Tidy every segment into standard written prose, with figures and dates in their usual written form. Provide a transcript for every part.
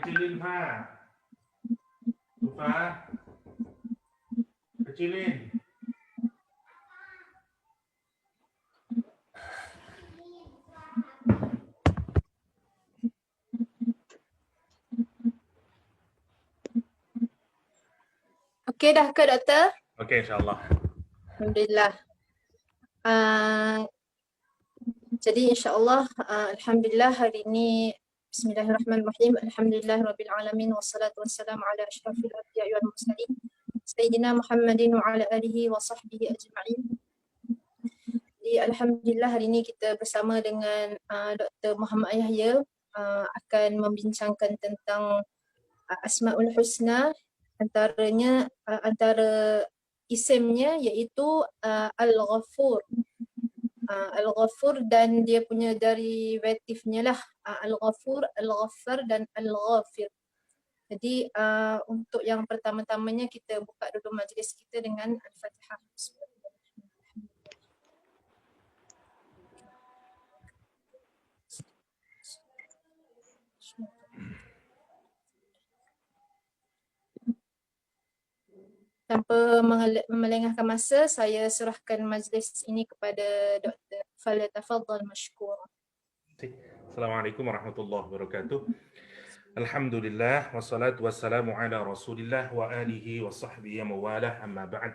kecilin ha. Lupa. Kecilin. Okey dah ke doktor? Okey, insyaAllah. Alhamdulillah. Jadi insyaAllah, Alhamdulillah hari ini Bismillahirrahmanirrahim. Alhamdulillahirabbil alamin wassalatu wassalamu ala asyrafil anbiya'i wal mursalin Sayyidina Muhammadin wa ala alihi wa sahbihi ajma'in. Jadi alhamdulillah hari ini kita bersama dengan Dr. Muhammad Yahya akan membincangkan tentang Asmaul Husna, antara isimnya iaitu Al-Ghafur. Al-Ghafur dan dia punya derivatifnya lah, Al-Ghafur, Al-Ghaffar dan Al-Ghafir. Jadi untuk yang pertama-tamanya kita buka dulu majlis kita dengan Al-Fatihah. Tanpa melengahkan masa, saya serahkan majlis ini kepada Dr. Falyatafaddal mashkur. Assalamualaikum warahmatullahi wabarakatuh. Alhamdulillah wassalatu wassalamu ala Rasulillah wa alihi wa sahbihi mawalah, amma ba'd.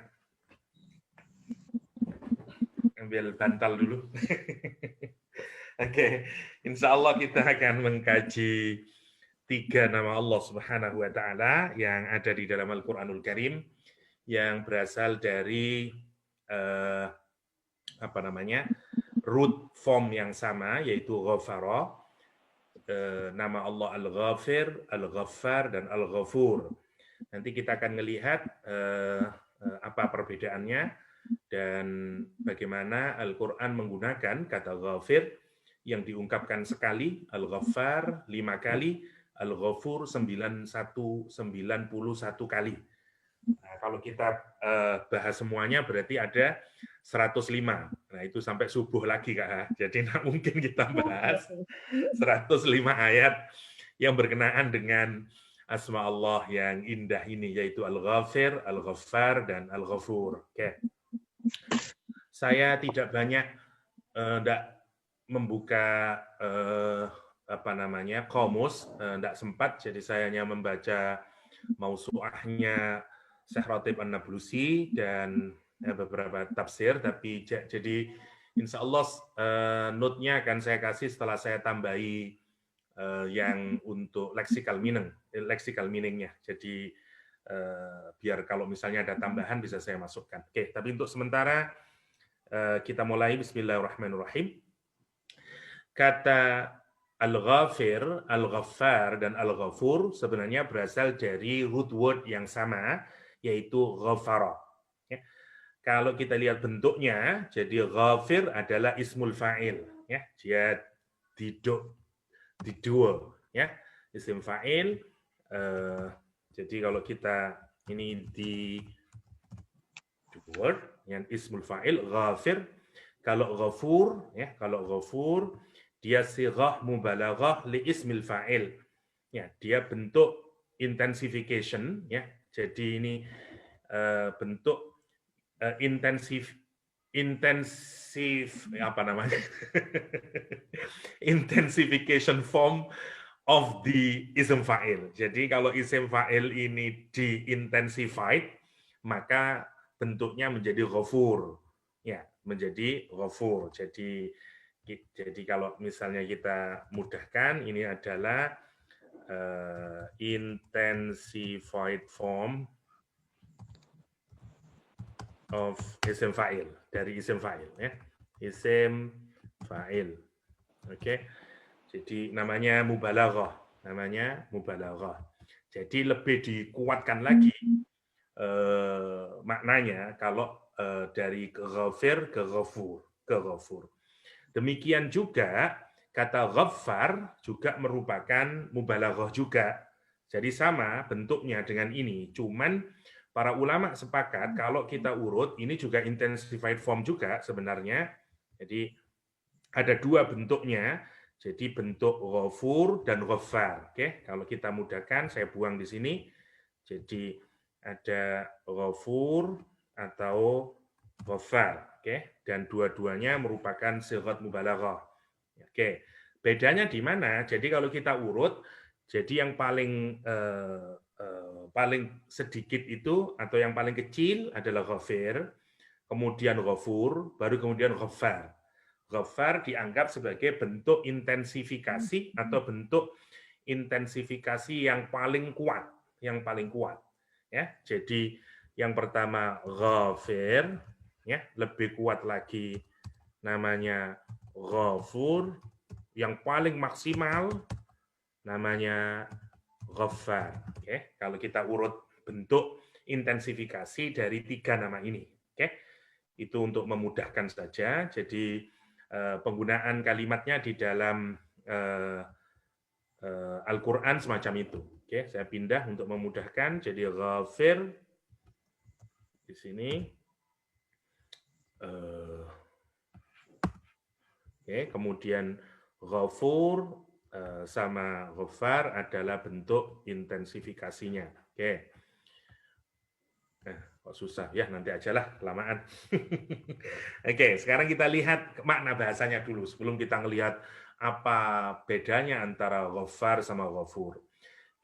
Ambil bantal dulu. Oke, insyaallah kita akan mengkaji 3 nama Allah Subhanahu wa taala yang ada di dalam Al-Qur'anul Karim, yang berasal dari root form yang sama, yaitu Ghafara. Nama Allah Al-Ghafir, Al-Ghaffar, dan Al-Ghafur. Nanti kita akan melihat apa perbedaannya dan bagaimana Al-Quran menggunakan kata Ghafir yang diungkapkan sekali, Al-Ghaffar 5 kali, Al-Ghafur 91 kali. Nah, kalau kita bahas semuanya berarti ada 105. Nah, itu sampai subuh lagi, Kak. Jadi tidak mungkin kita bahas 105 ayat yang berkenaan dengan asma Allah yang indah ini, yaitu Al-Ghafir, Al-Ghaffar, dan Al-Ghafur. Oke. Saya tidak banyak membuka komus, tidak sempat, jadi saya hanya membaca mausu'ahnya Syekh Ratib An-Nablusi dan beberapa tafsir, tapi jadi insya Allah note-nya akan saya kasih setelah saya tambahi yang untuk lexical meaning-nya. Jadi biar kalau misalnya ada tambahan bisa saya masukkan. Oke, tapi untuk sementara kita mulai. Bismillahirrahmanirrahim. Kata Al-Ghafir, Al-Ghaffar, dan Al-Ghafur sebenarnya berasal dari root word yang sama, yaitu Ghafara. Ya. Kalau kita lihat bentuknya, jadi Ghafir adalah ismul fa'il. Ya. Dia didua. Ya. Isim fa'il. Jadi kalau kita ini di word yang ismul fa'il, Ghafir. Kalau Ghafur, ya, dia sighah mubalaghah li ismil fa'il. Ya, dia bentuk intensification, ya. Jadi ini bentuk intensification form of the ism fa'il. Jadi kalau isim fa'il ini di-intensified, maka bentuknya menjadi ghafur. Ya, menjadi ghafur. Jadi kalau misalnya kita mudahkan, ini adalah intensified form of isim fa'il, dari isim fa'il, ya. Isim fa'il. Oke. Jadi namanya mubalaghah, Jadi lebih dikuatkan lagi maknanya kalau dari ghafir ke ghafur. Demikian juga kata ghaffar juga merupakan mubalaghah juga. Jadi sama bentuknya dengan ini, cuman para ulama sepakat kalau kita urut, ini juga intensified form juga sebenarnya. Jadi ada 2 bentuknya. Jadi bentuk ghafur dan ghaffar. Oke, kalau kita mudahkan, saya buang di sini. Jadi ada ghafur atau ghaffar. Oke, dan dua-duanya merupakan sighat mubalaghah. Oke, bedanya di mana? Jadi kalau kita urut, jadi yang paling sedikit itu atau yang paling kecil adalah ghafir, kemudian ghafur, baru kemudian ghaffar. Ghaffar dianggap sebagai bentuk intensifikasi atau bentuk intensifikasi yang paling kuat, Ya, jadi yang pertama ghafir, ya, lebih kuat lagi namanya ghafur, yang paling maksimal namanya ghaffar. Oke, kalau kita urut bentuk intensifikasi dari 3 nama ini. Oke, itu untuk memudahkan saja. Jadi penggunaan kalimatnya di dalam Al-Quran semacam itu. Oke, saya pindah untuk memudahkan. Jadi ghafir di sini. Oke, kemudian ghafur sama ghaffar adalah bentuk intensifikasinya. Oke. Kok susah ya, nanti ajalah kelamaan. Oke, sekarang kita lihat makna bahasanya dulu sebelum kita melihat apa bedanya antara ghaffar sama ghafur.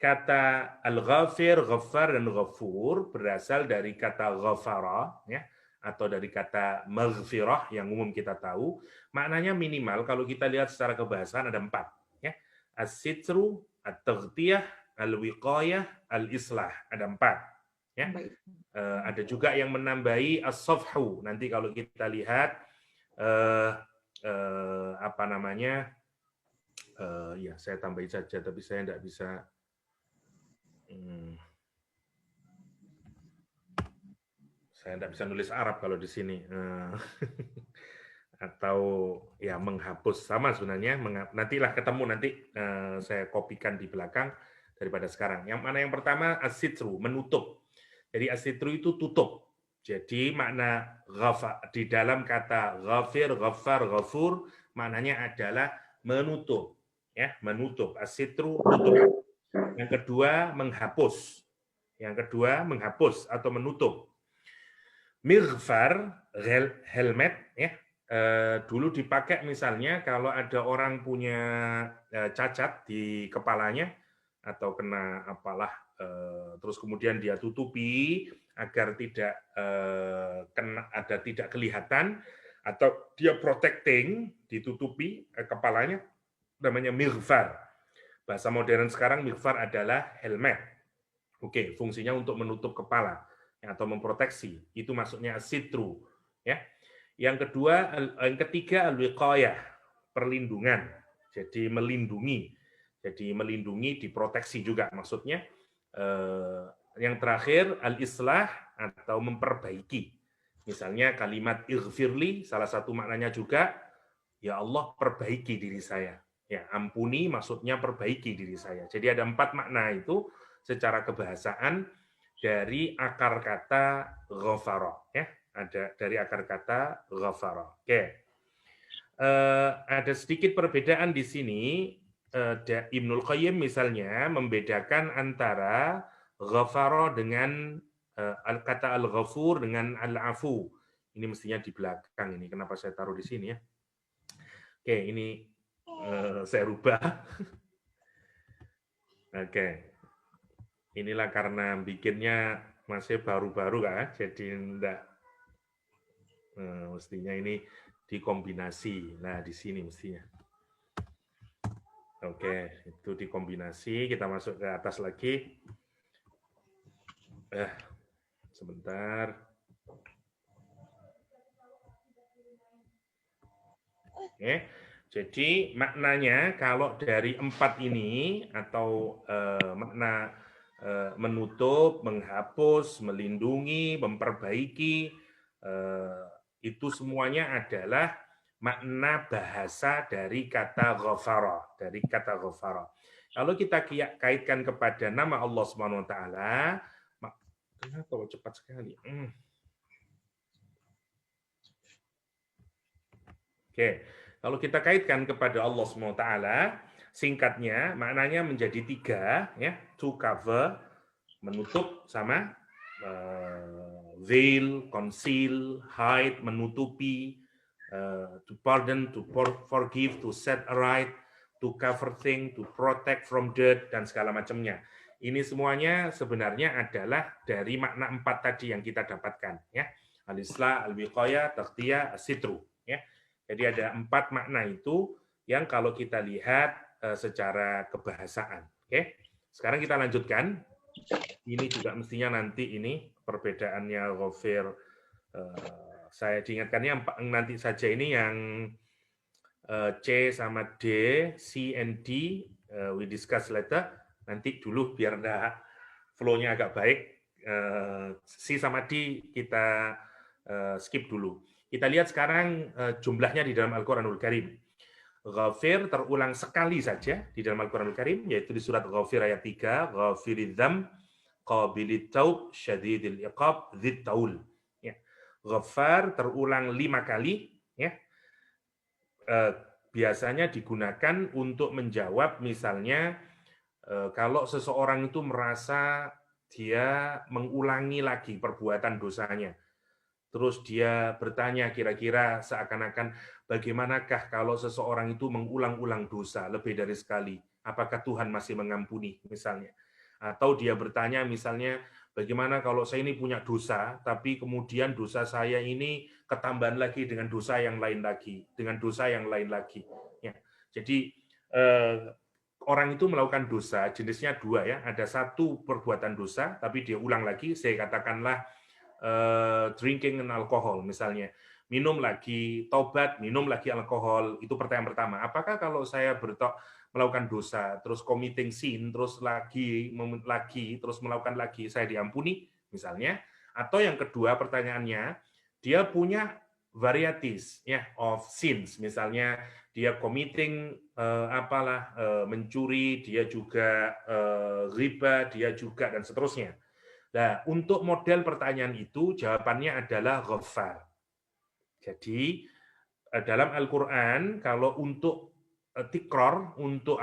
Kata al-ghafir, ghaffar dan ghafur berasal dari kata ghafara, ya, atau dari kata maghfirah yang umum kita tahu. Maknanya minimal kalau kita lihat secara kebahasaan ada 4, ya. As-sitru, at-taghtiyah, al-wiqayah, al-islah, ada 4, ya. Ada juga yang menambahi as-safhu. Nanti kalau kita lihat apa namanya, ya saya tambahin saja, tapi saya tidak bisa. Saya tidak bisa nulis Arab kalau di sini. Atau ya menghapus, sama sebenarnya. Nantilah ketemu, nanti saya kopikan di belakang daripada sekarang. Yang mana yang pertama as-sitru, menutup. Jadi as-sitru itu tutup. Jadi makna di dalam kata ghafir, ghaffar, ghafur maknanya adalah menutup, ya, menutup. As-sitru tutup. Yang kedua menghapus. Yang kedua menghapus atau menutup. Mighfar, helmet, ya, dulu dipakai misalnya kalau ada orang punya cacat di kepalanya atau kena apalah, terus kemudian dia tutupi agar tidak tidak kelihatan, atau dia protecting, ditutupi kepalanya, namanya mighfar. Bahasa modern sekarang mighfar adalah helmet. Oke, fungsinya untuk menutup kepala atau memproteksi. Itu maksudnya as-sitru, ya. Yang kedua, yang ketiga al-wiqayah, perlindungan. Jadi melindungi. Jadi melindungi, diproteksi juga maksudnya. Yang terakhir al-islah atau memperbaiki. Misalnya kalimat ighfirli, salah satu maknanya juga ya Allah perbaiki diri saya. Ya, ampuni maksudnya perbaiki diri saya. Jadi ada 4 makna itu secara kebahasaan dari akar kata ghafara, ya. Ada dari akar kata ghafara. Oke. Ada sedikit perbedaan di sini. Ibnul Qayyim misalnya membedakan antara ghafara dengan kata al-ghafur dengan al-afu. Ini mestinya di belakang ini. Kenapa saya taruh di sini ya? Oke, ini saya rubah. Oke. Inilah karena bikinnya masih baru-baru kan, jadi enggak, mestinya ini dikombinasi. Nah, di sini mestinya. Oke, itu dikombinasi. Kita masuk ke atas lagi. Sebentar. Oke. Jadi maknanya kalau dari 4 ini atau makna menutup, menghapus, melindungi, memperbaiki, itu semuanya adalah makna bahasa dari kata ghafara, dari kata ghafara. Kalau kita kaitkan kepada nama Allah Subhanahu wa taala, kenapa cepat sekali? Oke. Kalau kita kaitkan kepada Allah SWT, singkatnya maknanya menjadi 3, ya, to cover, menutup, sama veil, conceal, hide, menutupi, to pardon, to forgive, to set right, to cover thing, to protect from dirt, dan segala macamnya. Ini semuanya sebenarnya adalah dari makna 4 tadi yang kita dapatkan, ya. Al-islah, al-wiqayah, taghtiyah, as-sitru, ya. Jadi ada 4 makna itu yang kalau kita lihat secara kebahasaan. Oke, sekarang kita lanjutkan. Ini juga mestinya nanti ini perbedaannya Ghafir. Saya diingatkannya nanti saja ini yang C sama D, C and D, we discuss later. Nanti dulu biar flow-nya agak baik. C sama D kita skip dulu. Kita lihat sekarang jumlahnya di dalam Al-Quranul Karim. Ghafir terulang sekali saja di dalam Al-Quranul Karim, yaitu di surat Ghafir ayat 3, Ghafiridz dzamb, Qabilit taub, Syadidil iqab, Dzit taul. Ya. Ghaffar terulang 5 kali, ya. Biasanya digunakan untuk menjawab misalnya kalau seseorang itu merasa dia mengulangi lagi perbuatan dosanya. Terus dia bertanya kira-kira seakan-akan bagaimanakah kalau seseorang itu mengulang-ulang dosa lebih dari sekali? Apakah Tuhan masih mengampuni misalnya? Atau dia bertanya misalnya bagaimana kalau saya ini punya dosa tapi kemudian dosa saya ini ketambahan lagi dengan dosa yang lain lagi, dengan dosa yang lain lagi. Ya. Jadi orang itu melakukan dosa jenisnya 2 ya. Ada 1 perbuatan dosa tapi dia ulang lagi, saya katakanlah drinking and alcohol misalnya, minum lagi taubat, minum lagi alkohol, itu pertanyaan pertama. Apakah kalau saya melakukan dosa, terus committing sin, terus terus melakukan lagi, saya diampuni misalnya? Atau yang kedua pertanyaannya, dia punya varieties ya of sins, misalnya dia committing mencuri, dia juga riba, dia juga dan seterusnya. Nah, untuk model pertanyaan itu jawabannya adalah Ghaffar. Jadi dalam Al-Qur'an kalau untuk tikror, untuk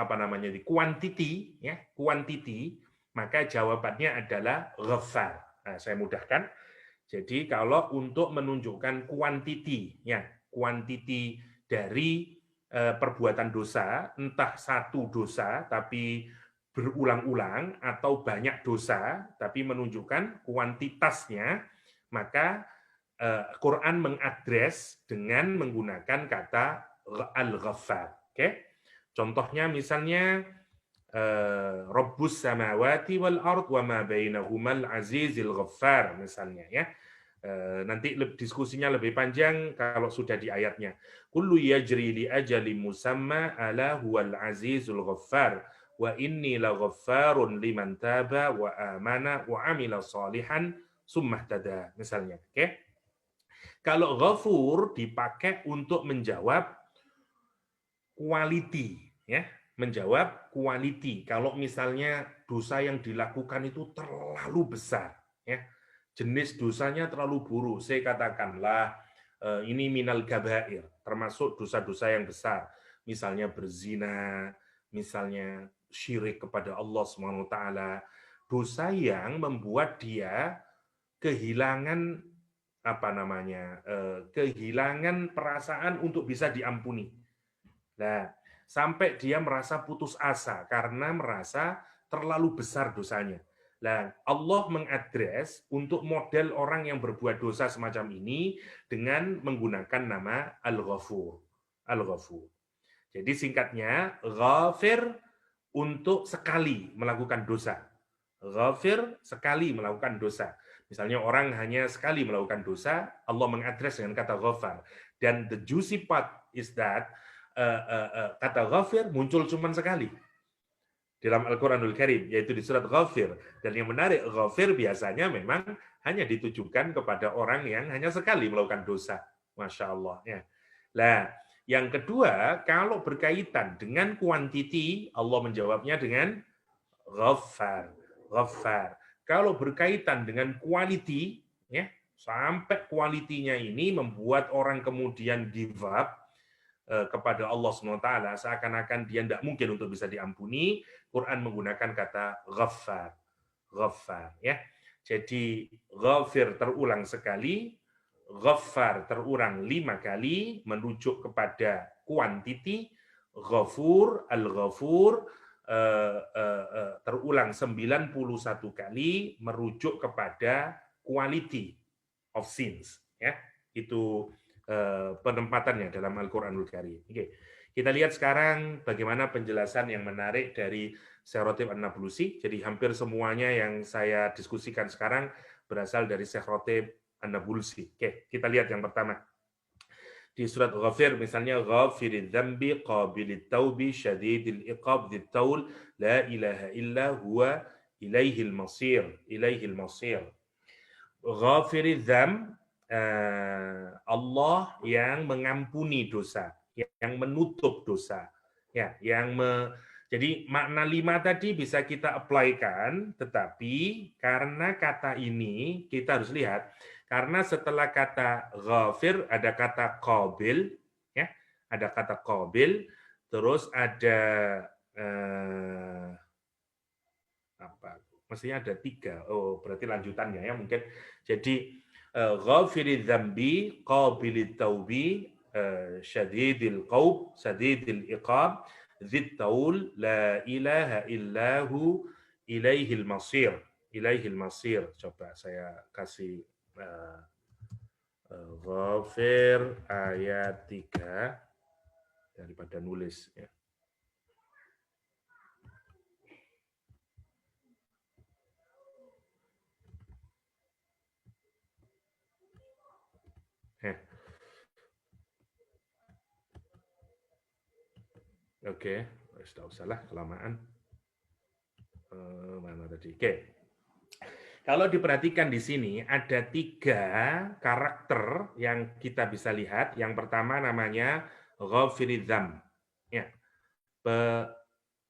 quantity ya, quantity, maka jawabannya adalah Ghaffar. Nah, saya mudahkan. Jadi kalau untuk menunjukkan quantity ya, quantity dari perbuatan dosa, entah 1 dosa tapi berulang-ulang atau banyak dosa tapi menunjukkan kuantitasnya, maka Quran mengadres dengan menggunakan kata Al-Ghaffar. Oke? Contohnya misalnya Rabbus samawati wal ard wa ma bainahumal azizil ghaffar misalnya ya. Nanti diskusinya lebih panjang kalau sudah di ayatnya. Kullu yajri li ajalin musamma ala huwal azizul ghaffar wa inni laghaffarun liman taba wa amana wa amila salihan summa ihtada misalnya. Oke. Kalau ghafur dipakai untuk menjawab quality ya, menjawab quality. Kalau misalnya dosa yang dilakukan itu terlalu besar ya. Jenis dosanya terlalu buruk. Saya katakanlah ini minal gabair, termasuk dosa-dosa yang besar. Misalnya berzina, misalnya syirik kepada Allah SWT, dosa yang membuat dia kehilangan kehilangan perasaan untuk bisa diampuni. Nah, sampai dia merasa putus asa karena merasa terlalu besar dosanya. Nah, Allah mengadres untuk model orang yang berbuat dosa semacam ini dengan menggunakan nama Al-Ghafur. Al-Ghafur. Jadi singkatnya, Ghafir untuk sekali melakukan dosa. Ghafir sekali melakukan dosa. Misalnya orang hanya sekali melakukan dosa, Allah mengadres dengan kata Ghafar. Dan the juicy part is that kata Ghafir muncul cuma sekali dalam Al-Quranul Karim, yaitu di surat Ghafir. Dan yang menarik, Ghafir biasanya memang hanya ditujukan kepada orang yang hanya sekali melakukan dosa. Masya Allah. Ya. Nah, yang kedua, kalau berkaitan dengan kuantiti, Allah menjawabnya dengan Ghaffar. Ghaffar. Kalau berkaitan dengan quality, ya, sampai kualitinya ini membuat orang kemudian give up, kepada Allah SWT, seakan-akan dia tidak mungkin untuk bisa diampuni, Quran menggunakan kata ghaffar. Ghaffar, ya. Jadi ghafir terulang sekali, ghaffar terulang 5 kali, merujuk kepada kuantiti, ghafur, al-ghafur terulang 91 kali, merujuk kepada quality of sins, ya. Itu penempatannya dalam Al-Qur'anul Karim. Oke. Kita lihat sekarang bagaimana penjelasan yang menarik dari Syekh Ratib An-Nablusi. Jadi hampir semuanya yang saya diskusikan sekarang berasal dari Syekh Ratib An-Nablusi. Oke, kita lihat yang pertama. Di surat Ghafir misalnya, ghafiridz dzambi qabilit taubi syadidil iqab dzit taul la ilaha illa huwa ilaihil masir. Ilaihil masir. Ghafiridz dzamb, Allah yang mengampuni dosa, yang menutup dosa, ya, jadi makna 5 tadi bisa kita apply-kan, tetapi karena kata ini kita harus lihat, karena setelah kata ghafir ada kata qabil, ya, ada kata qabil, terus ada apa? Mestinya ada 3. Oh, berarti lanjutannya ya mungkin. Jadi ghafiridz dzambi qabilit taubi syadidil qaub sadidil iqab dzit taul la ilaha illahu ilaihil masir. Ilaihil masir. Coba saya kasih Ghafir ayat 3 daripada nulis, ya. Oke, tidak usah lah kelamaan. Mana tadi? Oke. Kalau diperhatikan di sini ada 3 karakter yang kita bisa lihat. Yang pertama namanya Ghafiridz dzamb. Ya.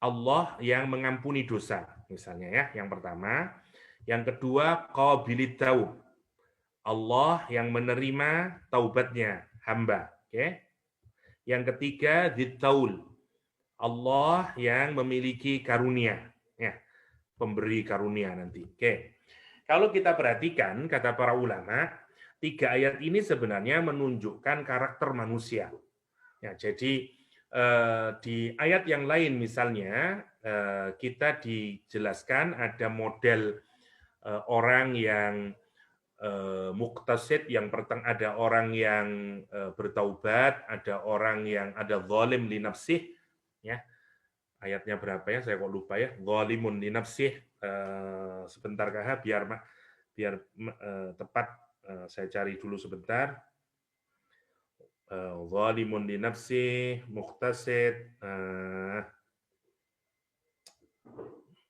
Allah yang mengampuni dosa, misalnya ya, yang pertama. Yang kedua qabilit taub. Allah yang menerima taubatnya hamba, oke. Yang ketiga dzit taul. Allah yang memiliki karunia, ya, pemberi karunia nanti. Oke. Kalau kita perhatikan kata para ulama, 3 ayat ini sebenarnya menunjukkan karakter manusia. Ya, jadi di ayat yang lain misalnya kita dijelaskan ada model orang yang muqtasid, yang ada orang yang bertaubat, ada orang yang ada zalim li nafsih, ya. Ayatnya berapa ya? Saya kok lupa ya. Zalimun li nafsih. Sebentar KH biar tepat, saya cari dulu sebentar. Zalimun li nafsih, muqtasid.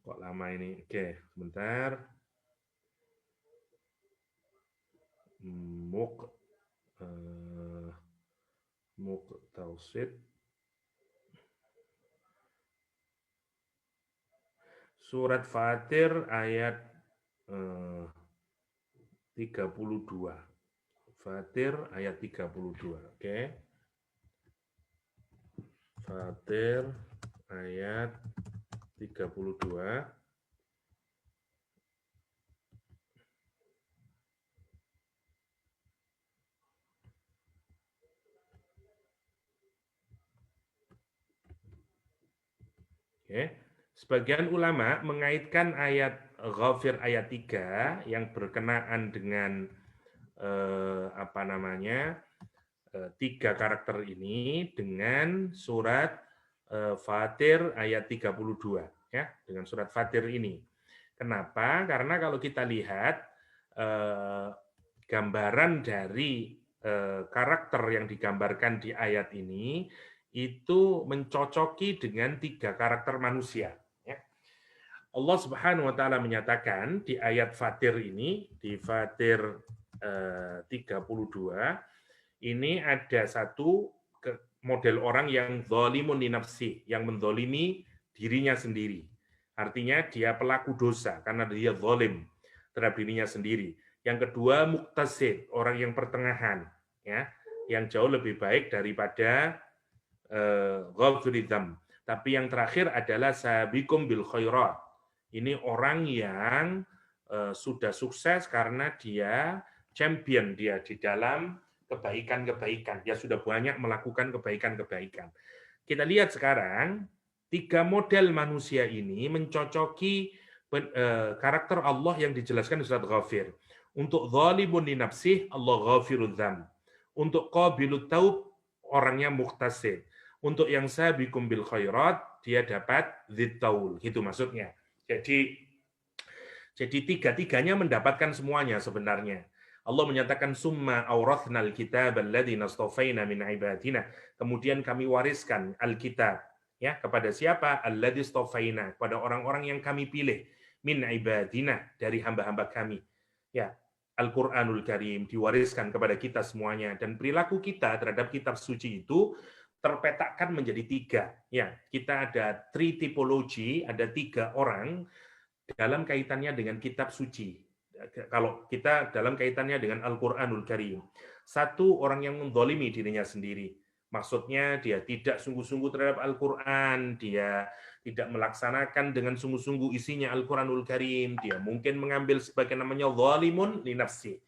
Kok lama ini? Oke, sebentar. Muqtasid. Surat Fatir ayat 32. Fatir ayat 32. Oke. Fatir ayat 32. Oke. Sebagian ulama mengaitkan ayat Ghafir ayat 3 yang berkenaan dengan 3 karakter ini dengan surat Fatir ayat 32, ya, dengan surat Fatir ini. Kenapa? Karena kalau kita lihat gambaran dari karakter yang digambarkan di ayat ini itu mencocoki dengan 3 karakter manusia. Allah Subhanahu wa taala menyatakan di ayat Fatir ini, di Fatir 32, ini ada satu model orang yang zalimun li nafsi, yang menzalimi dirinya sendiri. Artinya dia pelaku dosa karena dia zalim terhadap dirinya sendiri. Yang kedua muqtasid, orang yang pertengahan, ya, yang jauh lebih baik daripada ghafiri dzam. Tapi yang terakhir adalah sabiqum bil khairat. Ini orang yang sudah sukses karena dia champion dia di dalam kebaikan-kebaikan. Dia sudah banyak melakukan kebaikan-kebaikan. Kita lihat sekarang, 3 model manusia ini mencocoki karakter Allah yang dijelaskan di surat Ghafir. Untuk zalimun li nafsih, Allah ghafirudz dzam. Untuk qabilut taub, orangnya muqtasid. Untuk yang sabiqum bil khairat, dia dapat dzittaul. Gitu maksudnya. Jadi tiga-tiganya mendapatkan semuanya sebenarnya. Allah menyatakan summa aurathnal kitab alladzina astafaina min ibadina. Kemudian kami wariskan Alkitab ya kepada siapa? Alladzi astafaina, kepada orang-orang yang kami pilih min ibadina, dari hamba-hamba kami. Ya, Al-Qur'anul Karim diwariskan kepada kita semuanya, dan perilaku kita terhadap kitab suci itu terpetakan menjadi 3. Ya, kita ada 3 typology, ada 3 orang dalam kaitannya dengan kitab suci. Kalau kita dalam kaitannya dengan Al-Qur'anul Karim. 1, orang yang menzalimi dirinya sendiri. Maksudnya dia tidak sungguh-sungguh terhadap Al-Qur'an, dia tidak melaksanakan dengan sungguh-sungguh isinya Al-Qur'anul Karim, dia mungkin mengambil sebagai namanya zalimun li nafsi.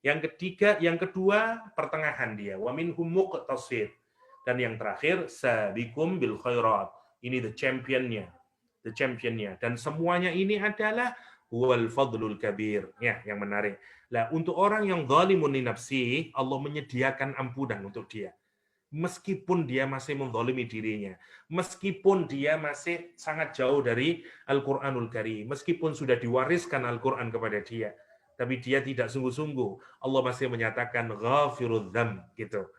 Yang kedua, pertengahan dia, wa minhum muqtasid. Dan yang terakhir, sabiqum bil khairat. Ini the championnya. Dan semuanya ini adalah wal fadlul kabir. Ya, yang menarik. Lah, untuk orang yang zalimun li nafsi, Allah menyediakan ampunan untuk dia. Meskipun dia masih menzalimi dirinya, meskipun dia masih sangat jauh dari Al-Qur'anul Karim, meskipun sudah diwariskan Al-Qur'an kepada dia, tapi dia tidak sungguh-sungguh, Allah masih menyatakan ghafirudz dzam gitu.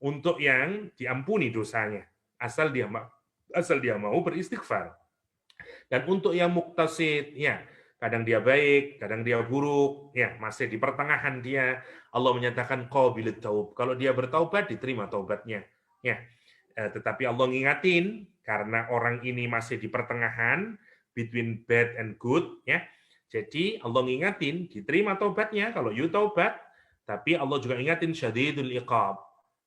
Untuk yang diampuni dosanya, asal dia mau beristighfar. Dan untuk yang muqtasid, ya, kadang dia baik, kadang dia buruk, ya, masih di pertengahan dia, Allah menyatakan qabilut taub. Kalau dia bertaubat, diterima taubatnya. Ya. Tetapi Allah ngingatin, karena orang ini masih di pertengahan, between bad and good, ya. Jadi Allah ngingatin, diterima taubatnya kalau you taubat, tapi Allah juga ingatin syadidul iqab.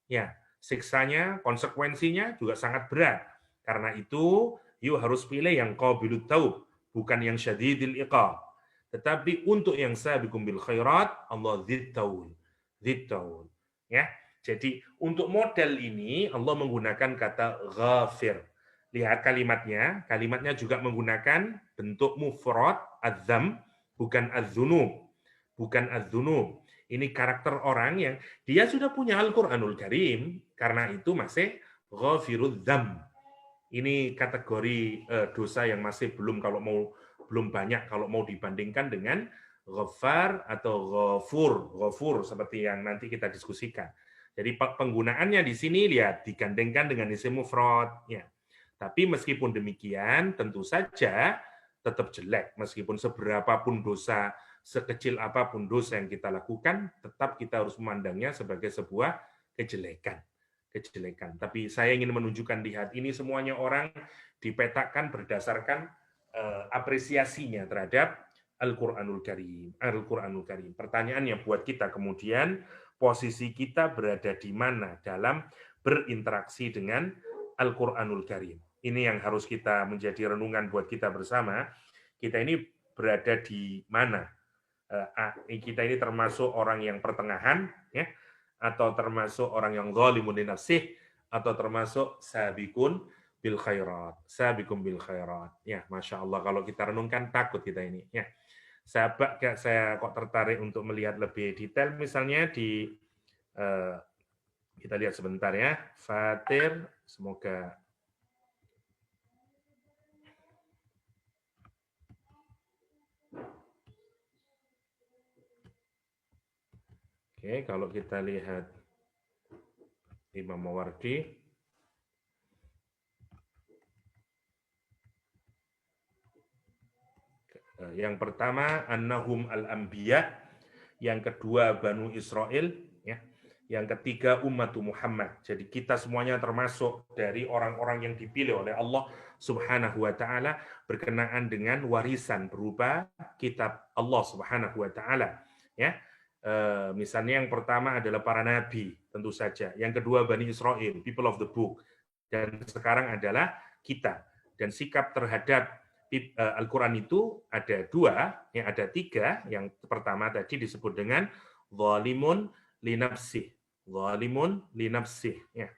Ya, siksanya, konsekuensinya juga sangat berat. Karena itu, you harus pilih yang qabilut taub, bukan yang syadidil iqab. Tetapi untuk yang sabiqum bil khairat, Allah dzittaul. Ya. Jadi untuk model ini Allah menggunakan kata ghafir. Lihat kalimatnya juga menggunakan bentuk mufrad adzam, bukan adzunub. Ini karakter orang yang dia sudah punya Al-Qur'anul Karim, karena itu masih ghafirudz dzam. Ini kategori dosa yang masih belum banyak kalau mau dibandingkan dengan ghafar atau ghafur seperti yang nanti kita diskusikan. Jadi penggunaannya di sini lihat digandengkan dengan isim mufrad ya. Tapi meskipun demikian tentu saja tetap jelek, meskipun seberapapun dosa, sekecil apapun dosa yang kita lakukan, tetap kita harus memandangnya sebagai sebuah kejelekan. Tapi saya ingin menunjukkan, lihat, ini semuanya orang dipetakan berdasarkan apresiasinya terhadap Al-Qur'anul Karim. Pertanyaannya buat kita kemudian, posisi kita berada di mana dalam berinteraksi dengan Al-Qur'anul Karim. Ini yang harus kita menjadi renungan buat kita bersama. Kita ini berada di mana? Kita ini termasuk orang yang pertengahan, ya, atau termasuk orang yang zalimun li nafsih, atau termasuk sabiqun bil khairat. Ya, Masya Allah, kalau kita renungkan takut kita ini. Ya. Saya kok tertarik untuk melihat lebih detail, misalnya di kita lihat sebentar ya, Fatir, semoga oke, kalau kita lihat Imam Mawardi, yang pertama annahum al-anbiya, yang kedua Banu Israel, ya. Yang ketiga ummatu Muhammad. Jadi kita semuanya termasuk dari orang-orang yang dipilih oleh Allah Subhanahu wa taala berkenaan dengan warisan berupa kitab Allah Subhanahu wa taala, ya. Misalnya yang pertama adalah para nabi, tentu saja. Yang kedua Bani Israel, people of the book. dan sekarang adalah kita. Dan sikap terhadap Al-Quran itu ada dua, yang ada tiga. Yang pertama tadi disebut dengan zalimun li nafsih. Zalimun li nafsih. Ya.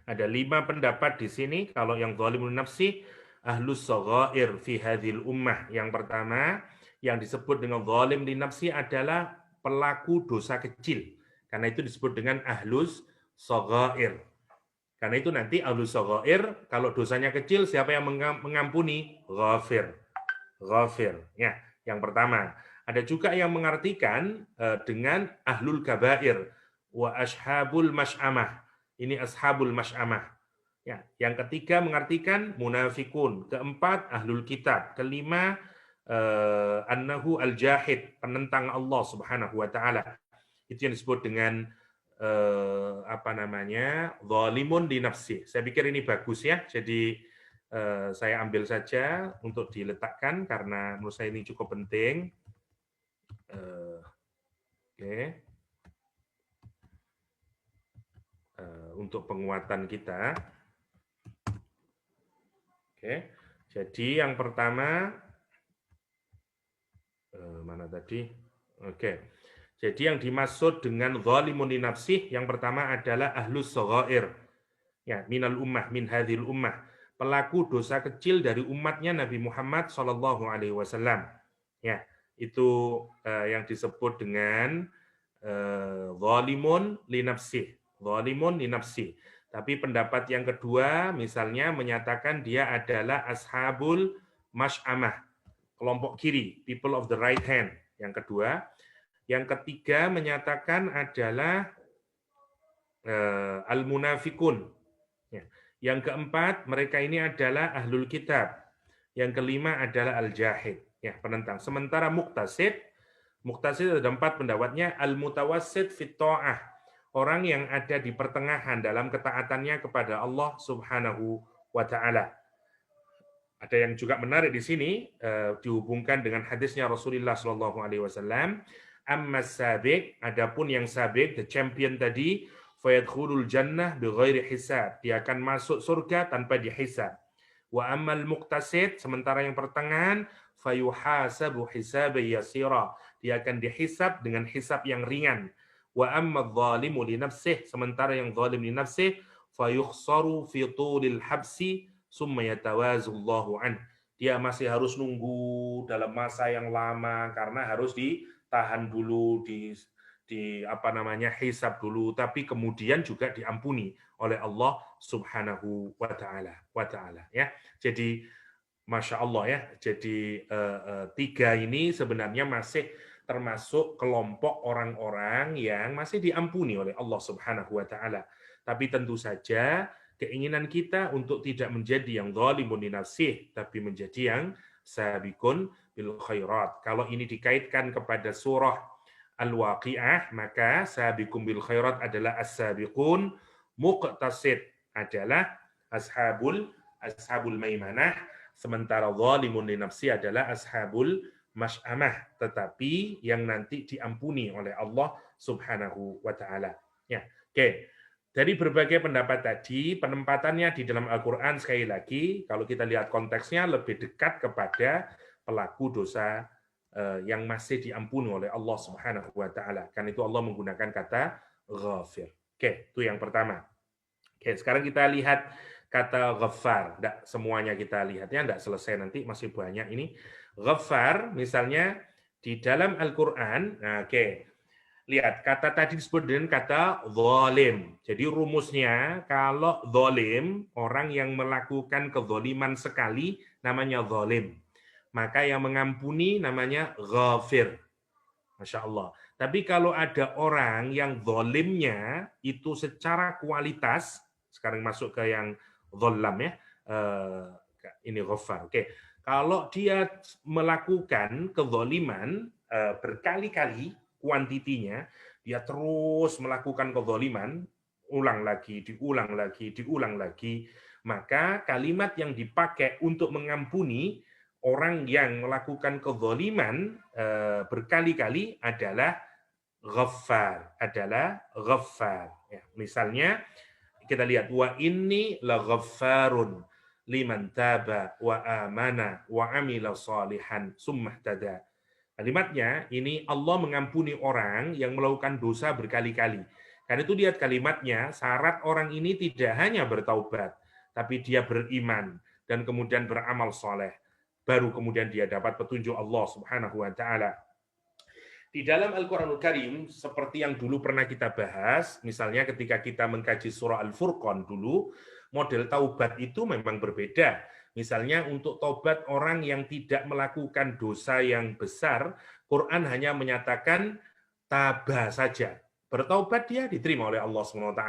Ada 5 pendapat di sini. Kalau yang zalimun nafsi, ahlus shaghair fi hadhil ummah. Yang pertama, yang disebut dengan zalim li nafsi adalah pelaku dosa kecil. Karena itu disebut dengan ahlus shaghair. Karena itu nanti ahlus shaghair, kalau dosanya kecil, siapa yang mengampuni? Ghafir. Ghafir. Ya, yang pertama. Ada juga yang mengartikan dengan ahlul kabair wa ashabul mas'amah. Ini ashabul mas'amah. Ya, yang ketiga mengartikan munafikun, keempat ahlul kitab, kelima annahu al-jahid, penentang Allah Subhanahu wa taala. Itu yang disebut dengan zalimun li nafsi. Saya pikir ini bagus ya. Jadi saya ambil saja untuk diletakkan karena menurut saya ini cukup penting. Oke. Untuk penguatan kita. Oke. Jadi yang pertama mana tadi? Oke. Jadi yang dimaksud dengan zalimun li nafsih yang pertama adalah ahlus shaghair. Ya, minal ummah, min hadhil ummah. Pelaku dosa kecil dari umatnya Nabi Muhammad sallallahu alaihi wasallam. Ya, itu yang disebut dengan zalimun li nafsih. Zalimun li nafsih. Tapi pendapat yang kedua misalnya menyatakan dia adalah ashabul mas'amah, kelompok kiri, people of the right hand. Yang kedua, yang ketiga menyatakan adalah al-munafikun. Yang keempat, mereka ini adalah ahlul kitab. Yang kelima adalah al-jahid, ya, penentang. Sementara muqtasid ada 4 pendapatnya. Al-mutawassid fit ta'ah, orang yang ada di pertengahan dalam ketaatannya kepada Allah Subhanahu wa taala. Ada yang juga menarik di sini dihubungkan dengan hadisnya Rasulullah sallallahu alaihi wasallam. Amma sabiq, adapun yang sabiq, the champion tadi, fayadkhulul jannah bighairi hisab, dia akan masuk surga tanpa dihisab. Wa ammal muqtasid, sementara yang pertengahan, fayuhasabu hisaban yasira, dia akan dihisab dengan hisab yang ringan. Wa ammal zalimu li nafsih, sementara yang zalim li nafsih, fayukhsaru fi tulil habsi summa yatawazullahu an, dia masih harus nunggu dalam masa yang lama karena harus ditahan dulu, hisab dulu, tapi kemudian juga diampuni oleh Allah Subhanahu wa taala ya. Jadi Masya Allah ya. Jadi 3 ini sebenarnya masih termasuk kelompok orang-orang yang masih diampuni oleh Allah Subhanahu wa taala. Tapi tentu saja keinginan kita untuk tidak menjadi yang zalimun li nafsih, tapi menjadi yang sabiqun bil khairat. Kalau ini dikaitkan kepada surah Al-Waqi'ah, maka sabiqun bil khairat adalah as-sabiqun, muqtasid adalah ashabul maimanah, sementara zalimun li nafsi adalah ashabul mas'amah, tetapi yang nanti diampuni oleh Allah Subhanahu wa taala. Ya, oke. Dari berbagai pendapat tadi, penempatannya di dalam Al-Quran sekali lagi, kalau kita lihat konteksnya lebih dekat kepada pelaku dosa yang masih diampuni oleh Allah Subhanahu wa taala. Karena itu Allah menggunakan kata ghafir. Oke, itu yang pertama. Oke, sekarang kita lihat kata ghaffar. Tidak semuanya kita lihat ya, tidak selesai nanti, masih banyak ini. Ghaffar misalnya di dalam Al-Quran, nah, oke. Lihat, kata tadi disebut dengan kata zalim. Jadi rumusnya, kalau zalim, orang yang melakukan kezaliman sekali, namanya zalim. Maka yang mengampuni namanya ghafir. Masya Allah. Tapi kalau ada orang yang zalimnya, itu secara kualitas, sekarang masuk ke yang zalam ya, ini ghafar. Oke. Kalau dia melakukan kezaliman berkali-kali, kuantitinya, dia terus melakukan kezaliman, ulang lagi, diulang lagi, maka kalimat yang dipakai untuk mengampuni orang yang melakukan kezaliman berkali-kali adalah ghaffar, Ya, misalnya kita lihat wa inni la ghaffarun liman taba wa amana wa amila salihan summahtada. Kalimatnya ini Allah mengampuni orang yang melakukan dosa berkali-kali. Karena itu lihat kalimatnya, syarat orang ini tidak hanya bertaubat, tapi dia beriman dan kemudian beramal soleh. Baru kemudian dia dapat petunjuk Allah Subhanahu wa Ta'ala. Di dalam Al-Quranul Karim, seperti yang dulu pernah kita bahas, misalnya ketika kita mengkaji surah Al-Furqan dulu, model taubat itu memang berbeda. Misalnya untuk taubat orang yang tidak melakukan dosa yang besar, Quran hanya menyatakan tabah saja. Bertaubat dia diterima oleh Allah SWT.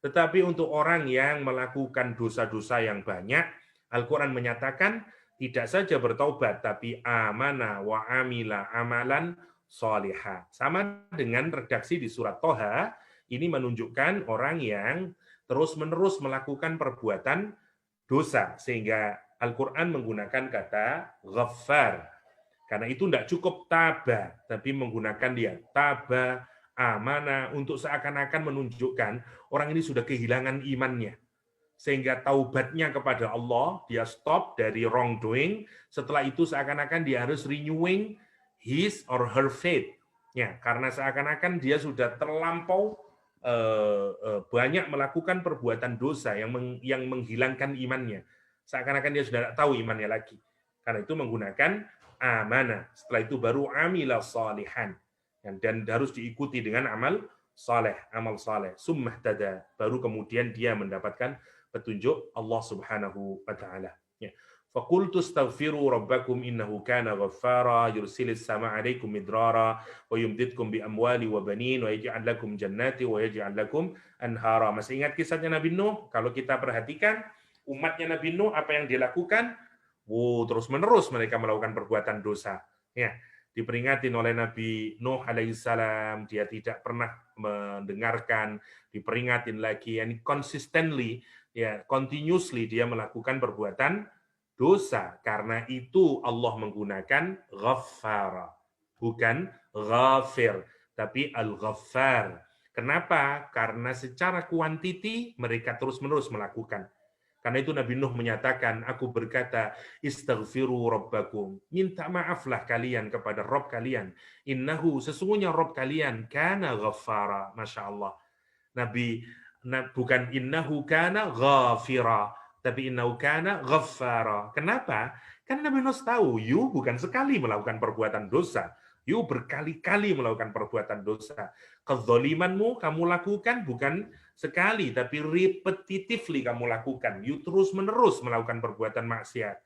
Tetapi untuk orang yang melakukan dosa-dosa yang banyak, Al-Quran menyatakan tidak saja bertaubat, tapi amana wa amila amalan solihah. Sama dengan redaksi di surat Toha, ini menunjukkan orang yang terus-menerus melakukan perbuatan dosa, sehingga Al-Quran menggunakan kata ghaffar. Karena itu tidak cukup taba, tapi menggunakan dia taba, amana, untuk seakan-akan menunjukkan orang ini sudah kehilangan imannya. Sehingga taubatnya kepada Allah, dia stop dari wrongdoing, setelah itu seakan-akan dia harus renewing his or her faith. Ya, karena seakan-akan dia sudah terlampau banyak melakukan perbuatan dosa yang menghilangkan imannya. Seakan-akan dia sudah tidak tahu imannya lagi. Karena itu menggunakan amanah. Setelah itu baru amila salihan. Dan harus diikuti dengan amal saleh, summahtada. Baru kemudian dia mendapatkan petunjuk Allah Subhanahu wa Ta'ala. Ya. فَقُلْتُ اسْتَغْفِرُوا رَبَّكُمْ إِنَّهُ كَانَ غَفَّارًا يُرْسِلِ السَّمَاءَ عَلَيْكُمْ مِدْرَارًا وَيُمْدِدْكُمْ بِأَمْوَالٍ وَبَنِينَ وَيَجْعَلْ لَكُمْ جَنَّاتٍ وَيَجْعَلْ لَكُمْ أَنْهَارًا. Masih ingat kisahnya Nabi Nuh? Kalau kita perhatikan umatnya Nabi Nuh, apa yang dilakukan? Terus-menerus mereka melakukan perbuatan dosa. Ya, diperingatin oleh Nabi Nuh alaihissalam, dia tidak pernah mendengarkan, diperingatin lagi, and consistently, ya, continuously dia melakukan perbuatan dosa. Karena itu Allah menggunakan ghaffara, bukan ghafir, tapi al-ghaffar. Kenapa? Karena secara kuantiti mereka terus-menerus melakukan. Karena itu Nabi Nuh menyatakan, aku berkata, istaghfiru rabbakum, minta maaflah kalian kepada Rabb kalian. Innahu, sesungguhnya Rabb kalian, kana ghaffara. Masya Allah. Bukan innahu kana ghafira, tapi innahu kana ghaffara. Kenapa? Karena Nabi Nuh tahu, you bukan sekali melakukan perbuatan dosa. You berkali-kali melakukan perbuatan dosa. Kezalimanmu kamu lakukan bukan sekali, tapi repetitively kamu lakukan. You terus-menerus melakukan perbuatan maksiat.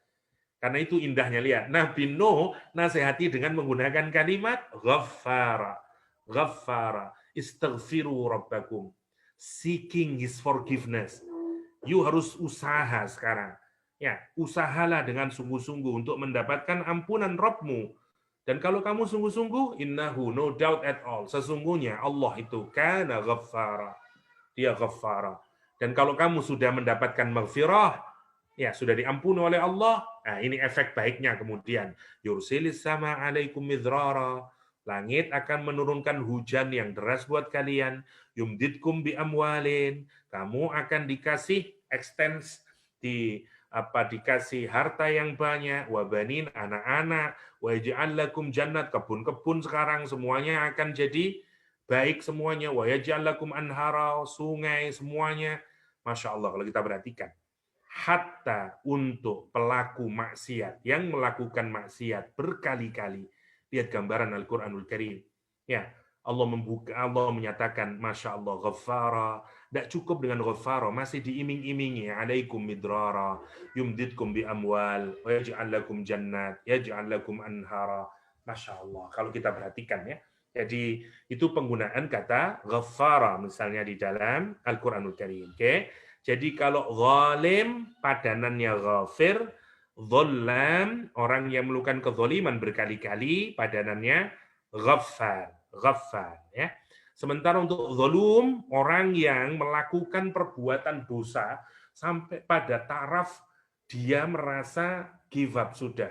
Karena itu indahnya, lihat. Nabi Nuh nasihati dengan menggunakan kalimat ghaffara. Ghaffara. Istaghfiru rabbakum. Seeking his forgiveness. You harus usaha sekarang. Ya, usahalah dengan sungguh-sungguh untuk mendapatkan ampunan Rabbmu. Dan kalau kamu sungguh-sungguh, innahu, no doubt at all, sesungguhnya Allah itu kana ghaffara. Dia ghaffara. Dan kalau kamu sudah mendapatkan maghfirah, ya sudah diampuni oleh Allah, nah ini efek baiknya kemudian. Yursilis sama alaikum midrara. Langit akan menurunkan hujan yang deras buat kalian. Yumdidkum bi amwalin. Kamu akan dikasih extends dikasih harta yang banyak, wabanin, anak-anak, waj'al lakum jannat, kebun-kebun sekarang semuanya akan jadi baik semuanya, waj'al lakum anhara, sungai semuanya. Masya Allah kalau kita perhatikan. Hatta untuk pelaku maksiat yang melakukan maksiat berkali-kali. Lihat gambaran Al-Quranul Karim. Ya, Allah menyatakan, Masya Allah, ghaffara. Tidak cukup dengan ghaffara, masih diiming-imingi. Alaikum midrara, yumdidkum bi amwal, wa yaj'al lakum jannat, yaj'al lakum anhara. Masya Allah, kalau kita perhatikan ya. Jadi itu penggunaan kata ghaffara misalnya di dalam Al-Quranul Karim. Oke? Jadi kalau zalim padanannya ghafir, dhallam orang yang melakukan kezaliman berkali-kali padanannya ghaffar ya. Sementara untuk zalum orang yang melakukan perbuatan dosa sampai pada taraf dia merasa give up sudah.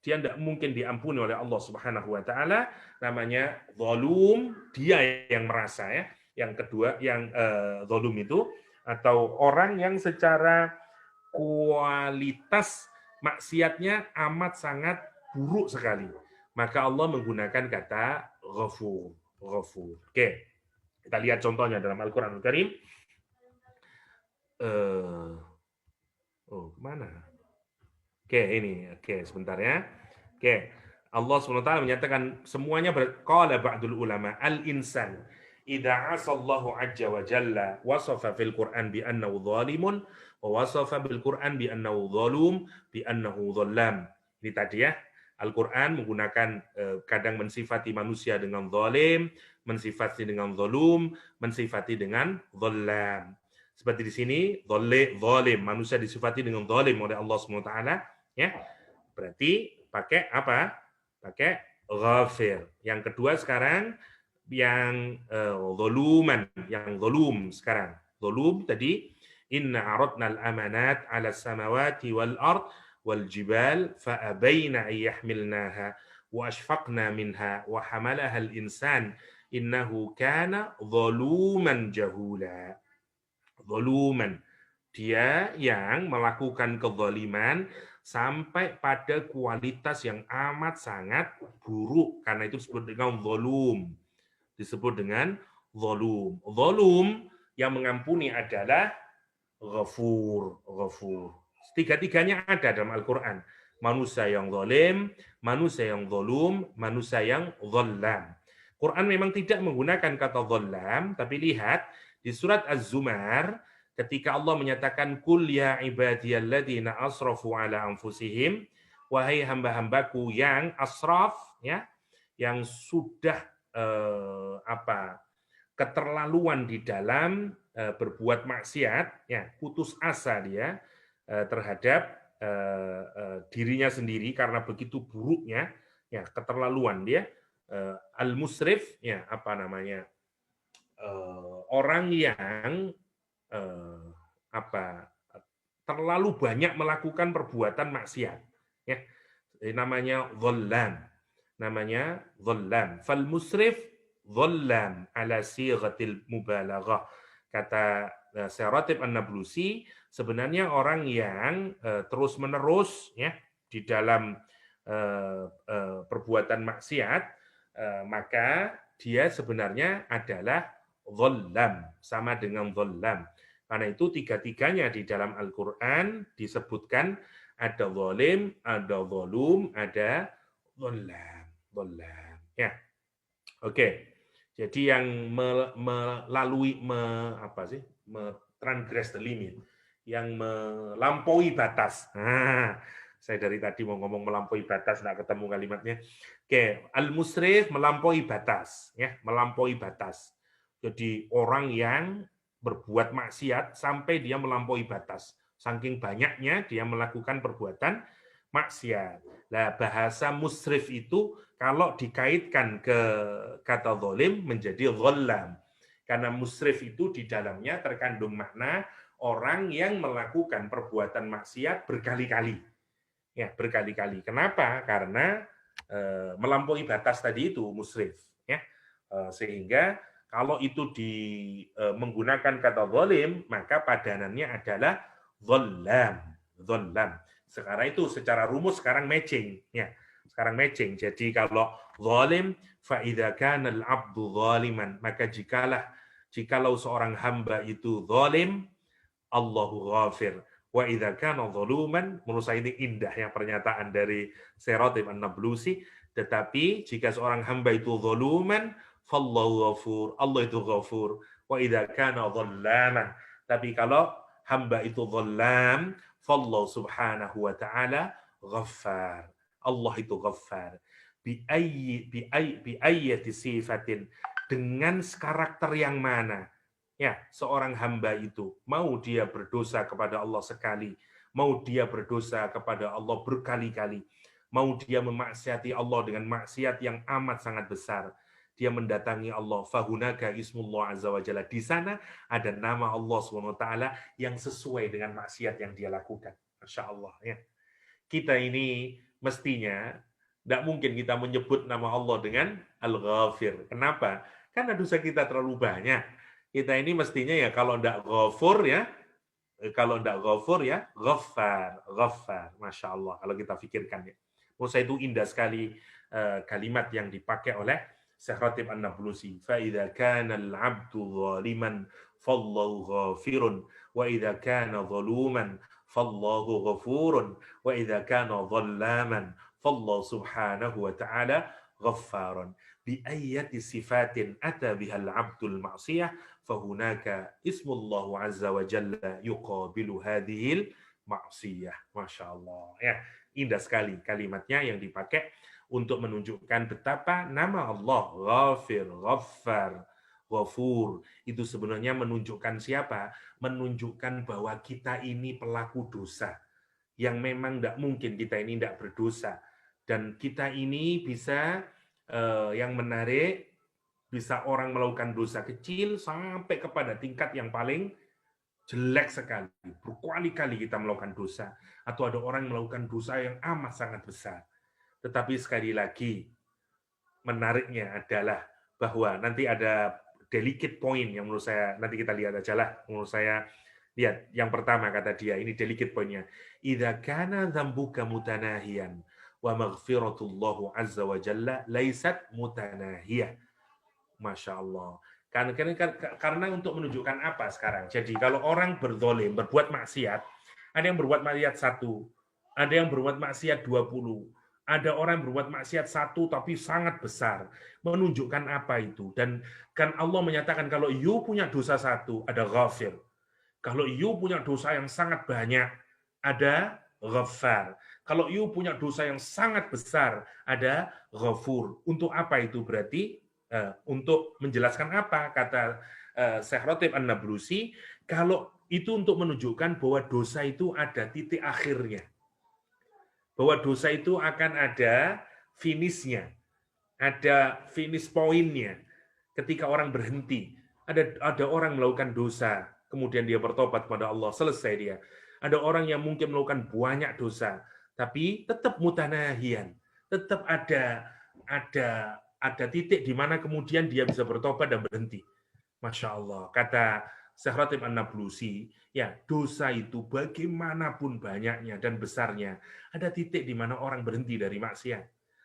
dia tidak mungkin diampuni oleh Allah Subhanahu wa taala, namanya zalum, dia yang merasa ya. Yang kedua yang zalum itu atau orang yang secara kualitas maksiatnya amat sangat buruk sekali. Maka Allah menggunakan kata ghafur. Ghafur. Oke. Kita lihat contohnya dalam Al-Qur'anul Karim. Kemana? Oke, ini. Oke, sebentar ya. Oke. Allah SWT menyatakan semuanya qala ba'dul ulama al-insan idza asallahu azza wa jalla wasafa fil Qur'an bi annahu zalimun wa wasafa bil Qur'an bi annahu zalum bi annahu dhallam. Ini tadi ya. Al-Qur'an menggunakan kadang mensifati manusia dengan zalim, mensifati dengan zalum, mensifati dengan dhallam. Seperti di sini zalim, manusia disifati dengan zalim oleh Allah SWT ya. Berarti pakai apa? Pakai ghafir. Yang kedua sekarang yang zaluman, yang zalum sekarang. Zalum tadi inna aradna al-amanat 'ala as-samawati wal ard wal jibal fa abaina ay yahmilnaha wa ashfaqna minha wa hamalaha al-insan innahu kana zaluman jahula. Zaluman, dia yang melakukan kezaliman sampai pada kualitas yang amat sangat buruk, karena itu disebut dengan zalum. Disebut dengan zalum. Zalum yang mengampuni adalah ghafur. Ghafur. Tiga-tiganya ada dalam Al-Qur'an. Manusia yang zalim, manusia yang zalum, manusia yang dhallam. Quran memang tidak menggunakan kata dhallam, tapi lihat di surat Az-Zumar ketika Allah menyatakan kul ya ibadiyalladzina asrafu ala anfusihim, wahai hamba-hambaku yang asraf ya, yang sudah keterlaluan di dalam berbuat maksiat ya, putus asa dia terhadap dirinya sendiri karena begitu buruknya ya, keterlaluan dia, al-musrif ya, apa namanya, orang yang terlalu banyak melakukan perbuatan maksiat ya, namanya dhallam. Fal musrif dhallam ala sighatil mubalaghah. Kata Syekh Ratib An-Nablusi, sebenarnya orang yang terus-menerus ya di dalam perbuatan maksiat, maka dia sebenarnya adalah dhallam, sama dengan dhallam. Karena itu tiga-tiganya di dalam Al-Qur'an disebutkan ada zalim, ada zalum, ada dhallam. Ya. Oke. Jadi yang melalui transgress the limit, yang melampaui batas. Saya dari tadi mau ngomong melampaui batas, nggak ketemu kalimatnya. Oke, al-musrif melampaui batas, ya, melampaui batas. Jadi orang yang berbuat maksiat sampai dia melampaui batas. Saking banyaknya dia melakukan perbuatan maksiat. Nah, bahasa musrif itu kalau dikaitkan ke kata zalim menjadi dhallam. Karena musrif itu di dalamnya terkandung makna orang yang melakukan perbuatan maksiat berkali-kali. Ya, berkali-kali. Kenapa? Karena melampaui batas tadi itu musrif, ya. Sehingga kalau itu menggunakan kata zalim, maka padanannya adalah dhallam. Sekarang itu secara rumus sekarang matching, ya. Sekarang matching. Jadi kalau zalim, fa idza kana al-'abdu zaliman, maka jikalau seorang hamba itu zalim, Allahu ghafir. Wa idza kana zaluman, menurut saya ini indah ya pernyataan dari Syekh Ratib An-Nablusi, tetapi jika seorang hamba itu zaluman, fallahu ghafur, Allah itu ghafur. Wa idza kana dhallaman, tapi kalau hamba itu dhallam, fallahu subhanahu wa ta'ala ghaffar. Allah itu ghaffar. Bi ayyati sifatin, dengan karakter yang mana? Ya, seorang hamba itu mau dia berdosa kepada Allah sekali, mau dia berdosa kepada Allah berkali-kali, mau dia memaksiati Allah dengan maksiat yang amat sangat besar, dia mendatangi Allah, fahunaka ismullah azza wa jalla, di sana ada nama Allah SWT yang sesuai dengan maksiat yang dia lakukan. Masya Allah ya. Kita ini mestinya tidak mungkin kita menyebut nama Allah dengan Al-Ghafir. Kenapa? Karena dosa kita terlalu banyak. Kita ini mestinya ya kalau tidak ghafur ya, Ghaffar, Ghaffar. Masya Allah, kalau kita pikirkan ya. Menurut saya itu indah sekali kalimat yang dipakai oleh Syekh Ratib An-Nablusi. فَإِذَا كَانَ الْعَبْدُ ظَالِمًا فَاللَّهُ غَافِرٌ وَإِذَا كَانَ ظَلُومًا فَاللَّهُ غَفُورٌ وَإِذَا كَانَ ظَلَّامًا فَاللَّهُ سُبْحَانَهُ وَتَعَالَى غَفَّارٌ بِأَيَّةِ صِفَاتٍ أَتَى بِهَا الْعَبْدُ الْمَعْصِيَةَ فَهُنَاكَ اسم الله عز وجل يقابل هذه المعصية. Masya Allah. Ya, indah sekali kalimatnya yang dipakai untuk menunjukkan betapa nama Allah Ghafir, Ghaffar, Ghafur itu sebenarnya menunjukkan siapa? Menunjukkan bahwa kita ini pelaku dosa yang memang tidak mungkin kita ini tidak berdosa, dan kita ini bisa yang menarik, bisa orang melakukan dosa kecil sampai kepada tingkat yang paling jelek sekali. Berkali-kali kita melakukan dosa. Atau ada orang melakukan dosa yang amat sangat besar. Tetapi sekali lagi, menariknya adalah bahwa nanti ada delicate point yang menurut saya, nanti kita lihat aja lah. Menurut saya, lihat, yang pertama kata dia, ini delicate point-nya. Idza kana dzambuka mutanahiyan wa maghfiratullahu azza wa jalla laisat mutanahiyah. Masya Allah. Karena untuk menunjukkan apa sekarang? Jadi kalau orang berzolim, berbuat maksiat, ada yang berbuat maksiat 1, ada yang berbuat maksiat 20, ada orang berbuat maksiat 1 tapi sangat besar. Menunjukkan apa itu? Dan kan Allah menyatakan kalau you punya dosa 1, ada ghafir. Kalau you punya dosa yang sangat banyak, ada ghaffar. Kalau you punya dosa yang sangat besar, ada ghafur. Untuk apa itu berarti? Untuk menjelaskan apa, kata Syekh Ratib An-Nablusi, kalau itu untuk menunjukkan bahwa dosa itu ada titik akhirnya, bahwa dosa itu akan ada finishnya, ada finish pointnya. Ketika orang berhenti, ada orang melakukan dosa, kemudian dia bertobat kepada Allah, selesai dia. Ada orang yang mungkin melakukan banyak dosa, tapi tetap mutanahian, tetap ada titik di mana kemudian dia bisa bertobat dan berhenti. Masya Allah. Kata Syekh Ratib An-Nablusi, ya, dosa itu bagaimanapun banyaknya dan besarnya, ada titik di mana orang berhenti dari maksiat.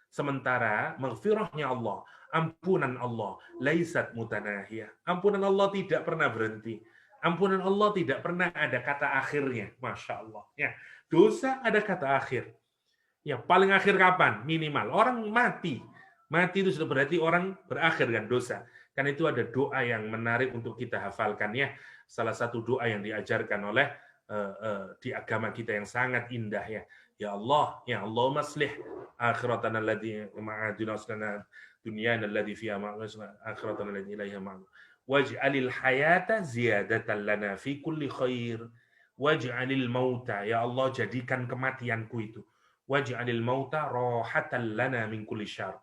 Sementara maghfirahnya Allah, ampunan Allah, laisat mutanahiyah. Ampunan Allah tidak pernah berhenti. Ampunan Allah tidak pernah ada kata akhirnya. Masya Allah. Ya, dosa ada kata akhir. Ya, paling akhir kapan? Minimal. Orang mati. Mati itu sudah berarti orang berakhir dengan dosa. Karena itu ada doa yang menarik untuk kita hafalkan ya. Salah satu doa yang diajarkan oleh di agama kita yang sangat indah ya. Ya Allah maslih akhiratana alladhi ma'aduna aslana dunyana alladhi fiha ma'asna akhiratana alladhi ilaiha ma'aduna. Waj'alil hayata ziyadatan lana fi kulli khair. Waj'alil mauta, ya Allah jadikan kematianku itu. Waj'alil mauta rohatan lana min kulli syarr.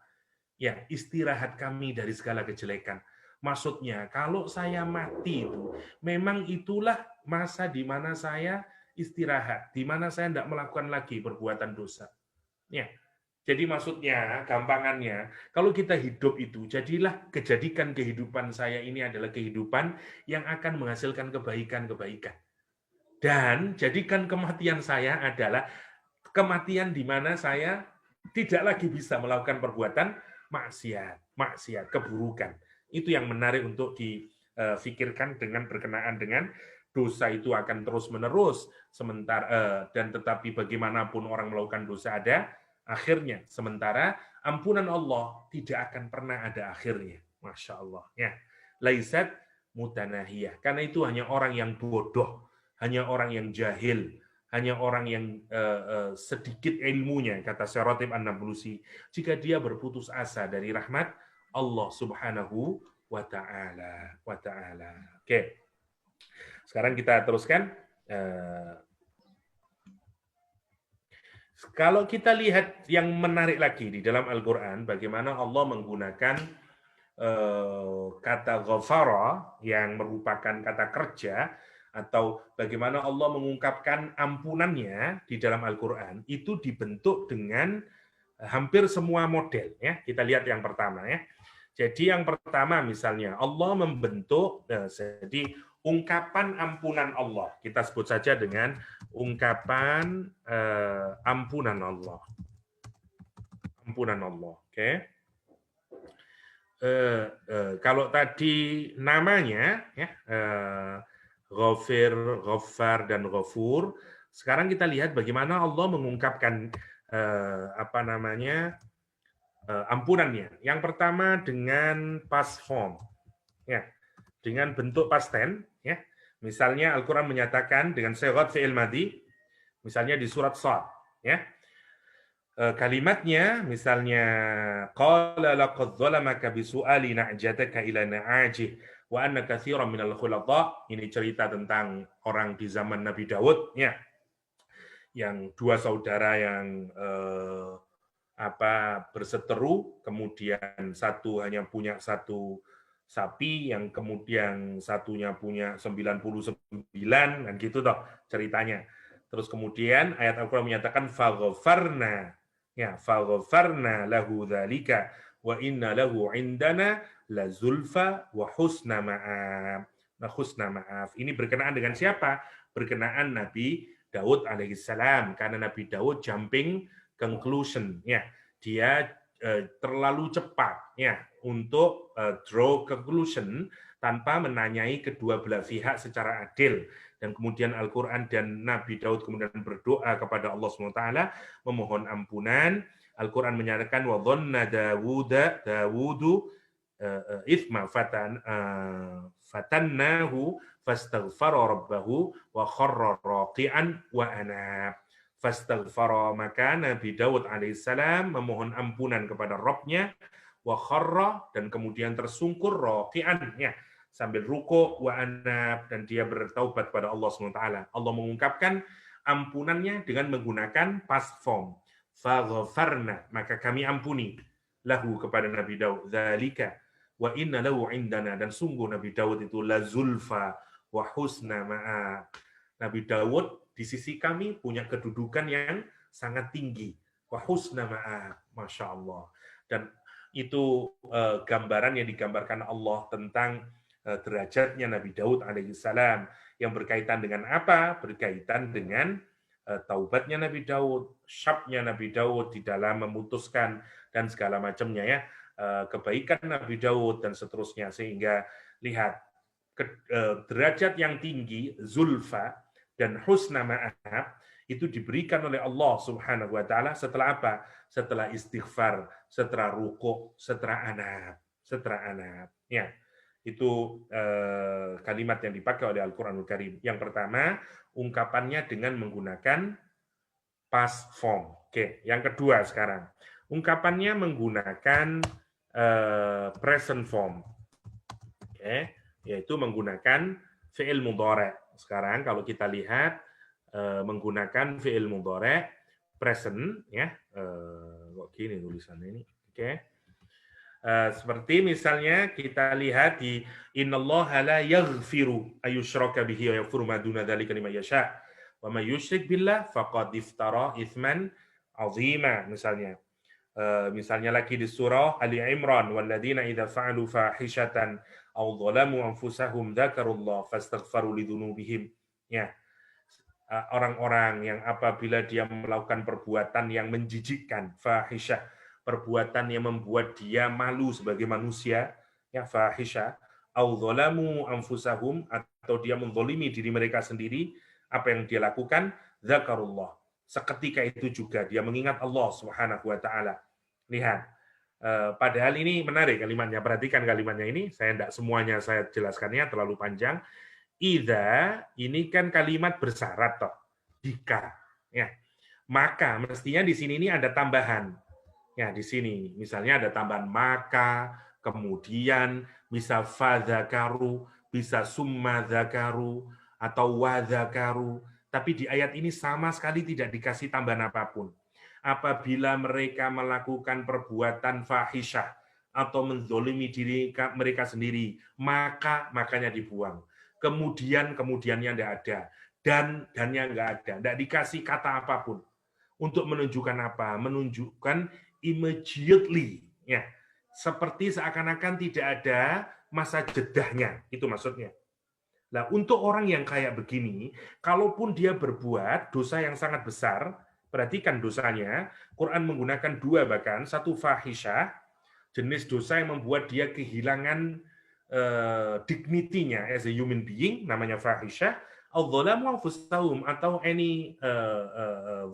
Ya, istirahat kami dari segala kejelekan. Maksudnya, kalau saya mati itu, memang itulah masa di mana saya istirahat, di mana saya tidak melakukan lagi perbuatan dosa. Ya, jadi maksudnya, gampangannya, kalau kita hidup itu, kejadikan kehidupan saya ini adalah kehidupan yang akan menghasilkan kebaikan-kebaikan. Dan jadikan kematian saya adalah kematian di mana saya tidak lagi bisa melakukan perbuatan maksiat, keburukan. Itu yang menarik untuk difikirkan dengan berkenaan dengan dosa itu akan terus-menerus sementara dan tetapi bagaimanapun orang melakukan dosa ada akhirnya. Sementara ampunan Allah tidak akan pernah ada akhirnya. Masya Allah. Ya. Laisat mutanahiyah. Karena itu hanya orang yang bodoh, hanya orang yang jahil, hanya orang yang sedikit ilmunya, kata Syekh Ratib An-Nablusi, jika dia berputus asa dari rahmat Allah Subhanahu wa Ta'ala. Oke. Sekarang kita teruskan. Kalau kita lihat yang menarik lagi di dalam Al-Quran, bagaimana Allah menggunakan kata ghafara yang merupakan kata kerja atau bagaimana Allah mengungkapkan ampunannya di dalam Al-Qur'an itu dibentuk dengan hampir semua model ya. Kita lihat yang pertama ya. Jadi yang pertama misalnya Allah membentuk jadi ungkapan ampunan Allah. Kita sebut saja dengan ungkapan ampunan Allah. Ampunan Allah. Oke. Kalau tadi namanya ya Ghafir, Ghaffar dan Ghafur, sekarang kita lihat bagaimana Allah mengungkapkan ampunannya. Yang pertama dengan past form, ya, dengan bentuk past tense, ya. Misalnya Al-Quran menyatakan dengan sighat fi'il madhi, misalnya di surat Shad, ya. Kalimatnya misalnya qala laqad zalamaka bisu'ali na'jataka ila na'ajih wa anna katsiran minal khulata. Ini cerita tentang orang di zaman Nabi Daud, ya, yang dua saudara yang berseteru, kemudian satu hanya punya satu sapi, yang kemudian satunya punya 99, dan gitu toh ceritanya. Terus kemudian ayat Al-Qur'an menyatakan faghfarna, ya, faghfarna lahu dzalika wa inna lahu indana la zulfa wa husna ma'af. Nah, husna ma'af ini berkenaan dengan siapa? Berkenaan Nabi Daud alaihissalam, karena Nabi Daud jumping conclusion, ya, dia terlalu cepat, ya, untuk draw conclusion tanpa menanyai kedua belah pihak secara adil. Dan kemudian Al-Quran dan Nabi Daud kemudian berdoa kepada Allah SWT memohon ampunan. Al-Quran menyatakan wa dhanna Dawudu ithma fatannahu fastaghfara rabbahu wa kharra raqi'an wa anab. Fastaghfara, maka Nabi Daud alaihissalam memohon ampunan kepada Rabb-nya, wa kharra, dan kemudian tersungkur, raqi'an, ya, sambil rukuk, wa anab, dan dia bertaubat pada Allah SWT. Allah mengungkapkan ampunannya dengan menggunakan past form. Faghfarna, maka kami ampuni, lahu, kepada Nabi Daud, dzalika wa inna lahu indana, dan sungguh Nabi Daud itu la zulfa wa husna ma'ab. Nabi Daud di sisi kami punya kedudukan yang sangat tinggi. Wa husna ma'ab, Masya Allah. Dan itu gambaran yang digambarkan Allah tentang derajatnya Nabi Daud alaihissalam, yang berkaitan dengan apa? Berkaitan dengan taubatnya Nabi Daud, syabnya Nabi Daud di dalam memutuskan dan segala macamnya, ya, kebaikan Nabi Daud dan seterusnya. Sehingga lihat derajat yang tinggi, zulfa dan husna ma'ab, itu diberikan oleh Allah Subhanahu wa taala setelah apa? Setelah istighfar, setelah rukuk, setelah anab. Ya. Itu kalimat yang dipakai oleh Al-Qur'anul Karim. Yang pertama, ungkapannya dengan menggunakan past form. Oke, yang kedua sekarang. Ungkapannya menggunakan present form. Oke, yaitu menggunakan fi'il mudhari'. Sekarang kalau kita lihat menggunakan fi'il mudhari' present, ya. Kok gini tulisannya ini. Oke. Seperti misalnya kita lihat di innallaha la yaghfiru ayyushraka bihi wa yaghfiru ma duna dzalika liman yasha wa may yusyrik billah faqad iftara itsman 'azima, misalnya. Misalnya lagi di surah Ali Imran, walladzina idza fa'alu fahishatan aw dzalamu anfusahum dzakarullah fastaghfaru lidzunubihim, ya. Orang-orang yang apabila dia melakukan perbuatan yang menjijikkan, fahisyah, perbuatan yang membuat dia malu sebagai manusia, ya, fahisyah, au dzalamu anfusahum, atau dia menzalimi diri mereka sendiri, apa yang dia lakukan? Dzakarullah. Seketika itu juga dia mengingat Allah Subhanahu wa taala. Lihat. Padahal ini menarik kalimatnya, perhatikan kalimatnya ini, saya tidak semuanya saya jelaskannya terlalu panjang. Idza ini kan kalimat bersyarat toh, jika, ya. Maka mestinya di sini ini ada tambahan. Ya, di sini misalnya ada tambahan maka, kemudian bisa fadzakaru, bisa summa dzakaru atau wadzakaru, tapi di ayat ini sama sekali tidak dikasih tambahan apapun. Apabila mereka melakukan perbuatan fahisyah atau menzolimi diri mereka sendiri, makanya dibuang. kemudiannya tidak ada, dannya nggak ada, tidak dikasih kata apapun. Untuk menunjukkan apa? Menunjukkan immediately, ya, seperti seakan-akan tidak ada masa jedahnya, itu maksudnya. Nah, untuk orang yang kayak begini, kalaupun dia berbuat dosa yang sangat besar, perhatikan dosanya, Quran menggunakan dua bahkan, satu fahisyah, jenis dosa yang membuat dia kehilangan dignity-nya as a human being, namanya fahisyah, al-dhalamu anfusahum, atau any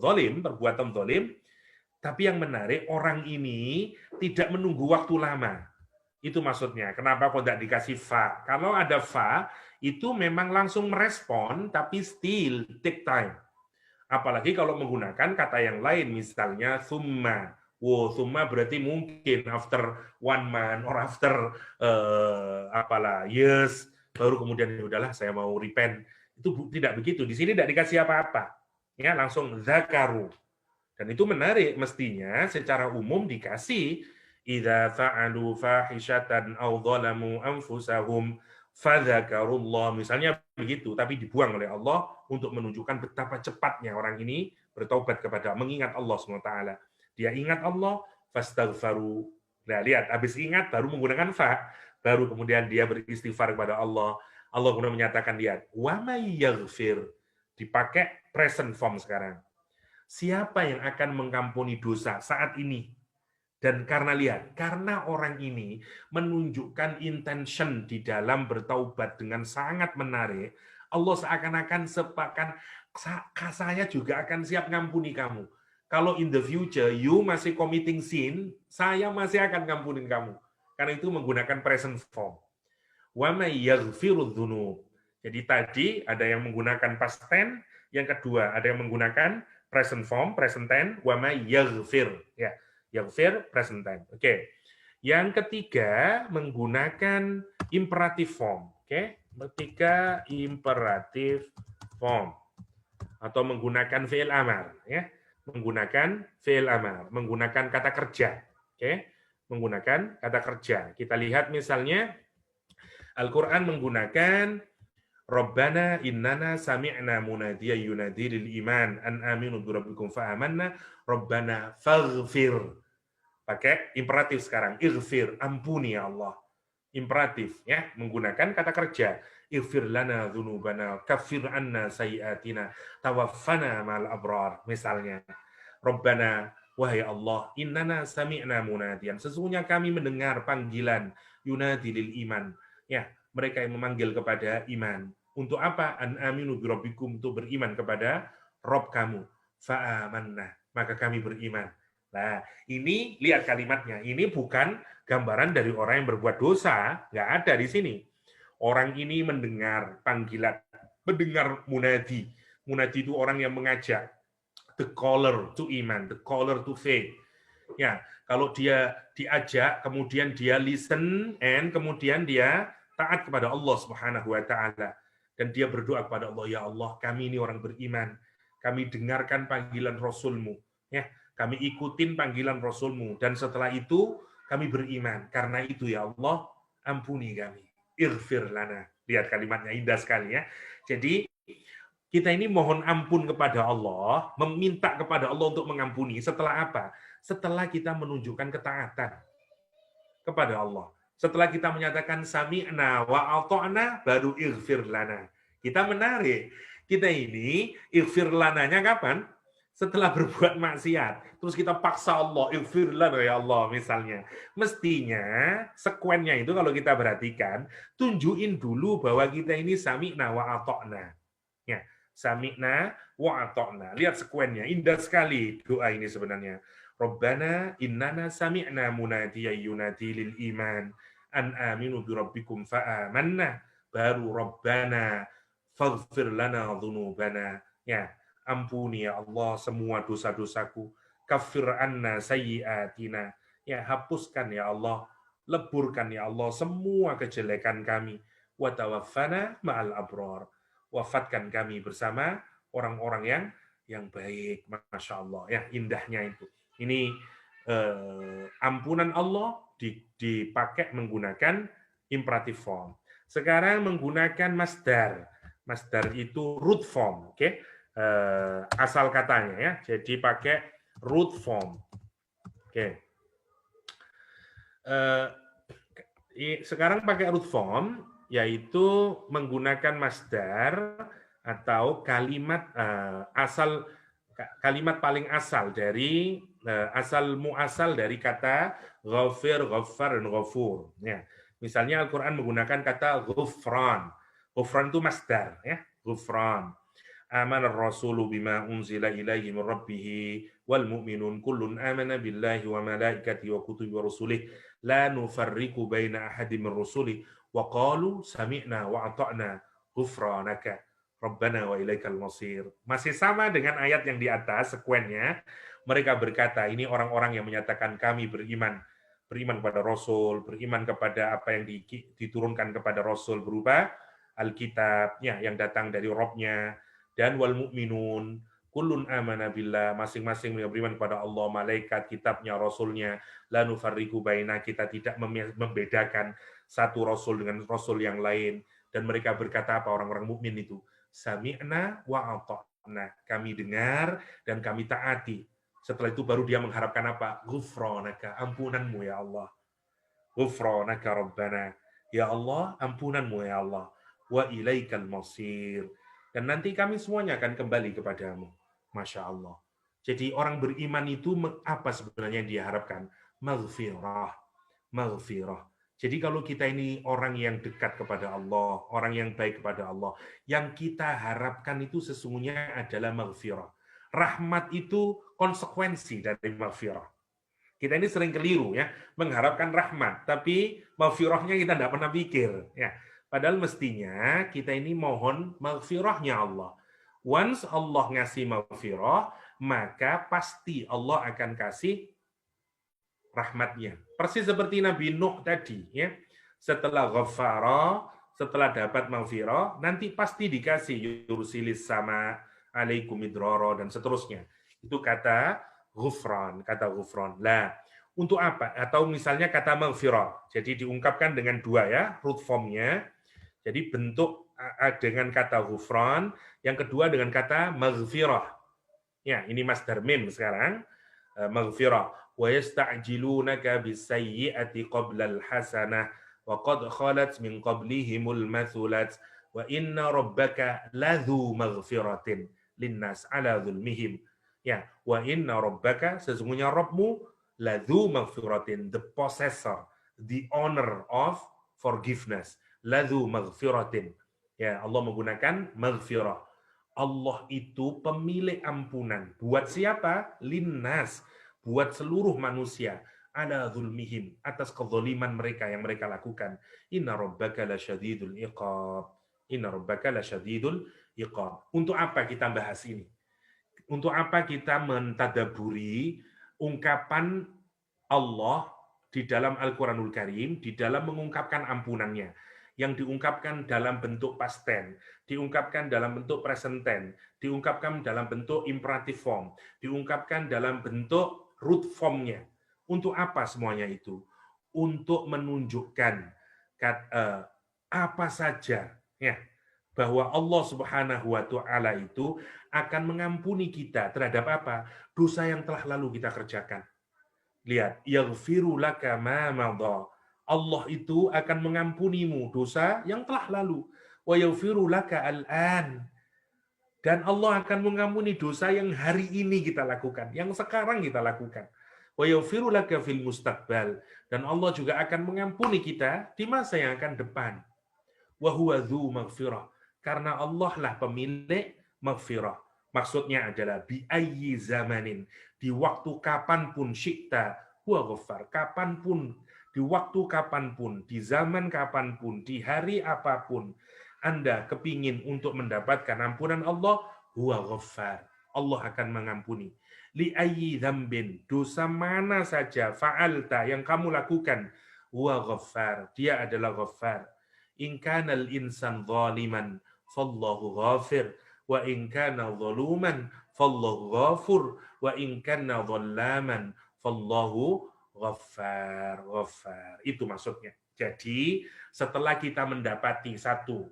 zalim, perbuatan zalim, tapi yang menarik, orang ini tidak menunggu waktu lama. Itu maksudnya. Kenapa kok tidak dikasih fa? Kalau ada fa, itu memang langsung merespon, tapi still take time. Apalagi kalau menggunakan kata yang lain, misalnya summa. Wow, summa berarti mungkin after 1 month or after years, baru kemudian ya udahlah saya mau repent. Itu tidak begitu. Di sini tidak dikasih apa-apa. Ya, langsung zakaru. Dan itu menarik, mestinya secara umum dikasih idza fa'alu fahishatan aw dhalamu anfusahum fadzakarullah, misalnya begitu, tapi dibuang oleh Allah untuk menunjukkan betapa cepatnya orang ini bertaubat kepada mengingat Allah SWT. Dia ingat Allah, fastaghfaru. Nah, lihat, habis ingat baru menggunakan fa, baru kemudian dia beristighfar kepada Allah. Allah kemudian menyatakan, lihat, wa may yaghfir, dipakai present form sekarang. Siapa yang akan mengampuni dosa saat ini? Dan karena lihat, karena orang ini menunjukkan intention di dalam bertaubat dengan sangat menarik, Allah seakan-akan sepakan, saya juga akan siap ngampuni kamu. Kalau in the future you masih committing sin, saya masih akan ngampunin kamu. Karena itu menggunakan present form. Wa may yaghfiru dzunub. Jadi tadi ada yang menggunakan past tense, yang kedua ada yang menggunakan present form, present tense, wa may yaghfir, ya. Yaghfir present tense. Oke. Yang ketiga menggunakan imperative form, oke. Ketiga imperative form atau menggunakan fi'il amar, ya. Menggunakan fi'il amar, menggunakan kata kerja, oke. Menggunakan kata kerja. Kita lihat misalnya Al-Qur'an menggunakan Rabbana innana sami'na munadiya yunadi lil iman an aminu bi rabbikum fa amanna Rabbana faghfir. Pakai imperatif sekarang, ighfir, ampuni ya Allah. Imperatif, ya, menggunakan kata kerja. Ighfir lana dzunubana, kaffir anna sayiatina, tawaffana ma'al abrar. Misalnya, Rabbana, wahai Allah, innana sami'na munadiyan. Sesungguhnya kami mendengar panggilan yunadi lil iman. Ya, mereka yang memanggil kepada iman. Untuk apa? An aminu bi rabbikum, untuk beriman kepada Rob kamu. Fa'amanna, maka kami beriman. Nah, ini lihat kalimatnya. Ini bukan gambaran dari orang yang berbuat dosa, nggak ada di sini. Orang ini mendengar panggilan, mendengar munadi. Munadi itu orang yang mengajak. The caller to iman, the caller to faith. Ya, kalau dia diajak, kemudian dia listen, and kemudian dia taat kepada Allah Subhanahu wa taala, dan dia berdoa kepada Allah, ya Allah, kami ini orang beriman, kami dengarkan panggilan Rasul-Mu, ya, kami ikutin panggilan Rasul-Mu, dan setelah itu kami beriman. Karena itu ya Allah, ampuni kami. Ighfir lana. Lihat kalimatnya indah sekali, ya. Jadi kita ini mohon ampun kepada Allah, meminta kepada Allah untuk mengampuni. Setelah apa? Setelah kita menunjukkan ketaatan kepada Allah. Setelah kita menyatakan sami'na wa ata'na, baru ighfir lana. Kita menarik. Kita ini ighfir lananya kapan? Setelah berbuat maksiat. Terus kita paksa Allah, ighfir lana ya Allah misalnya. Mestinya sekuennya itu kalau kita perhatikan, tunjukin dulu bahwa kita ini sami'na wa ata'na. Ya, sami'na wa ata'na. Lihat sekuennya, indah sekali doa ini sebenarnya. Rabbana innana sami'na munadiyan yunadi lil iman an aminu bi rabbikum fa amanna, baru Rabbana faghfir lana dzunubana, ya, ampuni ya Allah semua dosa-dosaku, kaffir anna sayyiatina, ya, hapuskan ya Allah, leburkan ya Allah semua kejelekan kami, wa tawaffana ma'al abrar, wafatkan kami bersama orang-orang yang baik. Masya Allah, ya, indahnya itu. Ini ampunan Allah dipakai menggunakan imperative form. Sekarang menggunakan masdar. Masdar itu root form, oke? Asal katanya ya. Jadi pakai root form. Oke. Sekarang pakai root form, yaitu menggunakan masdar atau kalimat kalimat paling asal dari asal muasal dari kata ghafir, ghaffar, dan ghafur. Ya. Misalnya Al-Quran menggunakan kata ghufran. Ghufran itu masdar, ya. Ghufran. Amana ar-rasulu bima unzila ilaihi min rabbih wal mu'minun kullun amana billahi wa malaikatihi wa kutubihi wa rusulihi la nufarriqu baina ahadin min rusuli wa qalu sami'na wa ata'na ghufranaka rabbana wa ilaikal masir. Masih sama dengan ayat yang di atas sekuennya. Mereka berkata, ini orang-orang yang menyatakan kami beriman kepada Rasul, beriman kepada apa yang diturunkan kepada Rasul berupa Alkitab yang datang dari Rabb-nya, dan wal mu'minun kullun amana billah, masing-masing beriman kepada Allah, malaikat, kitabnya, rasulnya, la nufarriqu baina, kita tidak membedakan satu rasul dengan rasul yang lain. Dan mereka berkata apa orang-orang mukmin itu? Sami'na wa ata'na, kami dengar dan kami taati. Setelah itu baru dia mengharapkan apa? Ghufranaka, ampunanmu ya Allah. Ghufranaka rabbana, ya Allah, ampunanmu ya Allah. Wa ilaikal masir, dan nanti kami semuanya akan kembali kepadamu. Masya Allah. Jadi orang beriman itu apa sebenarnya yang diharapkan? Maghfirah. Maghfirah. Jadi kalau kita ini orang yang dekat kepada Allah, orang yang baik kepada Allah, yang kita harapkan itu sesungguhnya adalah maghfirah. Rahmat itu konsekuensi dari maghfirah. Kita ini sering keliru ya, mengharapkan rahmat, tapi maghfirahnya kita tidak pernah pikir ya. Padahal mestinya kita ini mohon maghfirahnya Allah. Once Allah ngasih maghfirah, maka pasti Allah akan kasih rahmatnya. Persis seperti Nabi Nuh tadi, ya. Setelah ghafara, setelah dapat maghfirah, nanti pasti dikasih yursilis sama alaikum idrara dan seterusnya. Itu kata ghufran, kata ghufran. Lah, untuk apa? Atau misalnya kata maghfirah. Jadi diungkapkan dengan dua ya, root form-nya. Jadi bentuk dengan kata ghufran, yang kedua dengan kata maghfirah. Ya, ini masdar mim sekarang. Maghfirah. Wa yasta'jilunaka bisayyi'ati qabla al-hasanah wa qad khalat min qablihimul mathulat wa inna rabbaka ladzu maghfiratin linnas ala dzulmihim. Ya, wa inna rabbaka, sesungguhnya Rabbmu, ladzu maghfiratin, the possessor, the owner of forgiveness. Ladzu maghfiratin. Ya, Allah menggunakan maghfirah. Allah itu pemilik ampunan. Buat siapa? Linnas. Buat seluruh manusia. Ala zulmihim. Atas kezaliman mereka yang mereka lakukan. Inna rabbaka lasyadidul iqab. Inna rabbaka lasyadidul iqab. Untuk apa kita bahas ini? Untuk apa kita mentadaburi ungkapan Allah di dalam Al-Quranul Karim, di dalam mengungkapkan ampunannya, yang diungkapkan dalam bentuk past tense, diungkapkan dalam bentuk present tense, diungkapkan dalam bentuk imperative form, diungkapkan dalam bentuk root form-nya. Untuk apa semuanya itu? Untuk menunjukkan apa saja ya, bahwa Allah Subhanahu wa taala itu akan mengampuni kita terhadap apa? Dosa yang telah lalu kita kerjakan. Lihat, yaghfiru laka ma madha. Allah itu akan mengampunimu dosa yang telah lalu. Wa yaghfiru laka al-an. Dan Allah akan mengampuni dosa yang hari ini kita lakukan, yang sekarang kita lakukan. Wa yaghfiru laka fil mustaqbal. Dan Allah juga akan mengampuni kita di masa yang akan depan. Wa huwa dzu maghfirah. Karena Allah lah pemilik maghfirah. Maksudnya adalah bi ayyi zamanin, di waktu kapanpun syi'ta huwa ghaffar, kapanpun, di waktu kapanpun, di zaman kapanpun, di hari apapun Anda kepingin untuk mendapatkan ampunan Allah, huwa ghaffar, Allah akan mengampuni. Li ayyi dzambin, dosa mana saja, fa'alta, yang kamu lakukan, huwa ghaffar, dia adalah ghaffar. In kanal insan zaliman fallahu ghafir, wa in kana zaluman fallahu ghafur, wa in kana dhallaman fallahu Ghaffar, Ghaffar. Itu maksudnya. Jadi setelah kita mendapati satu,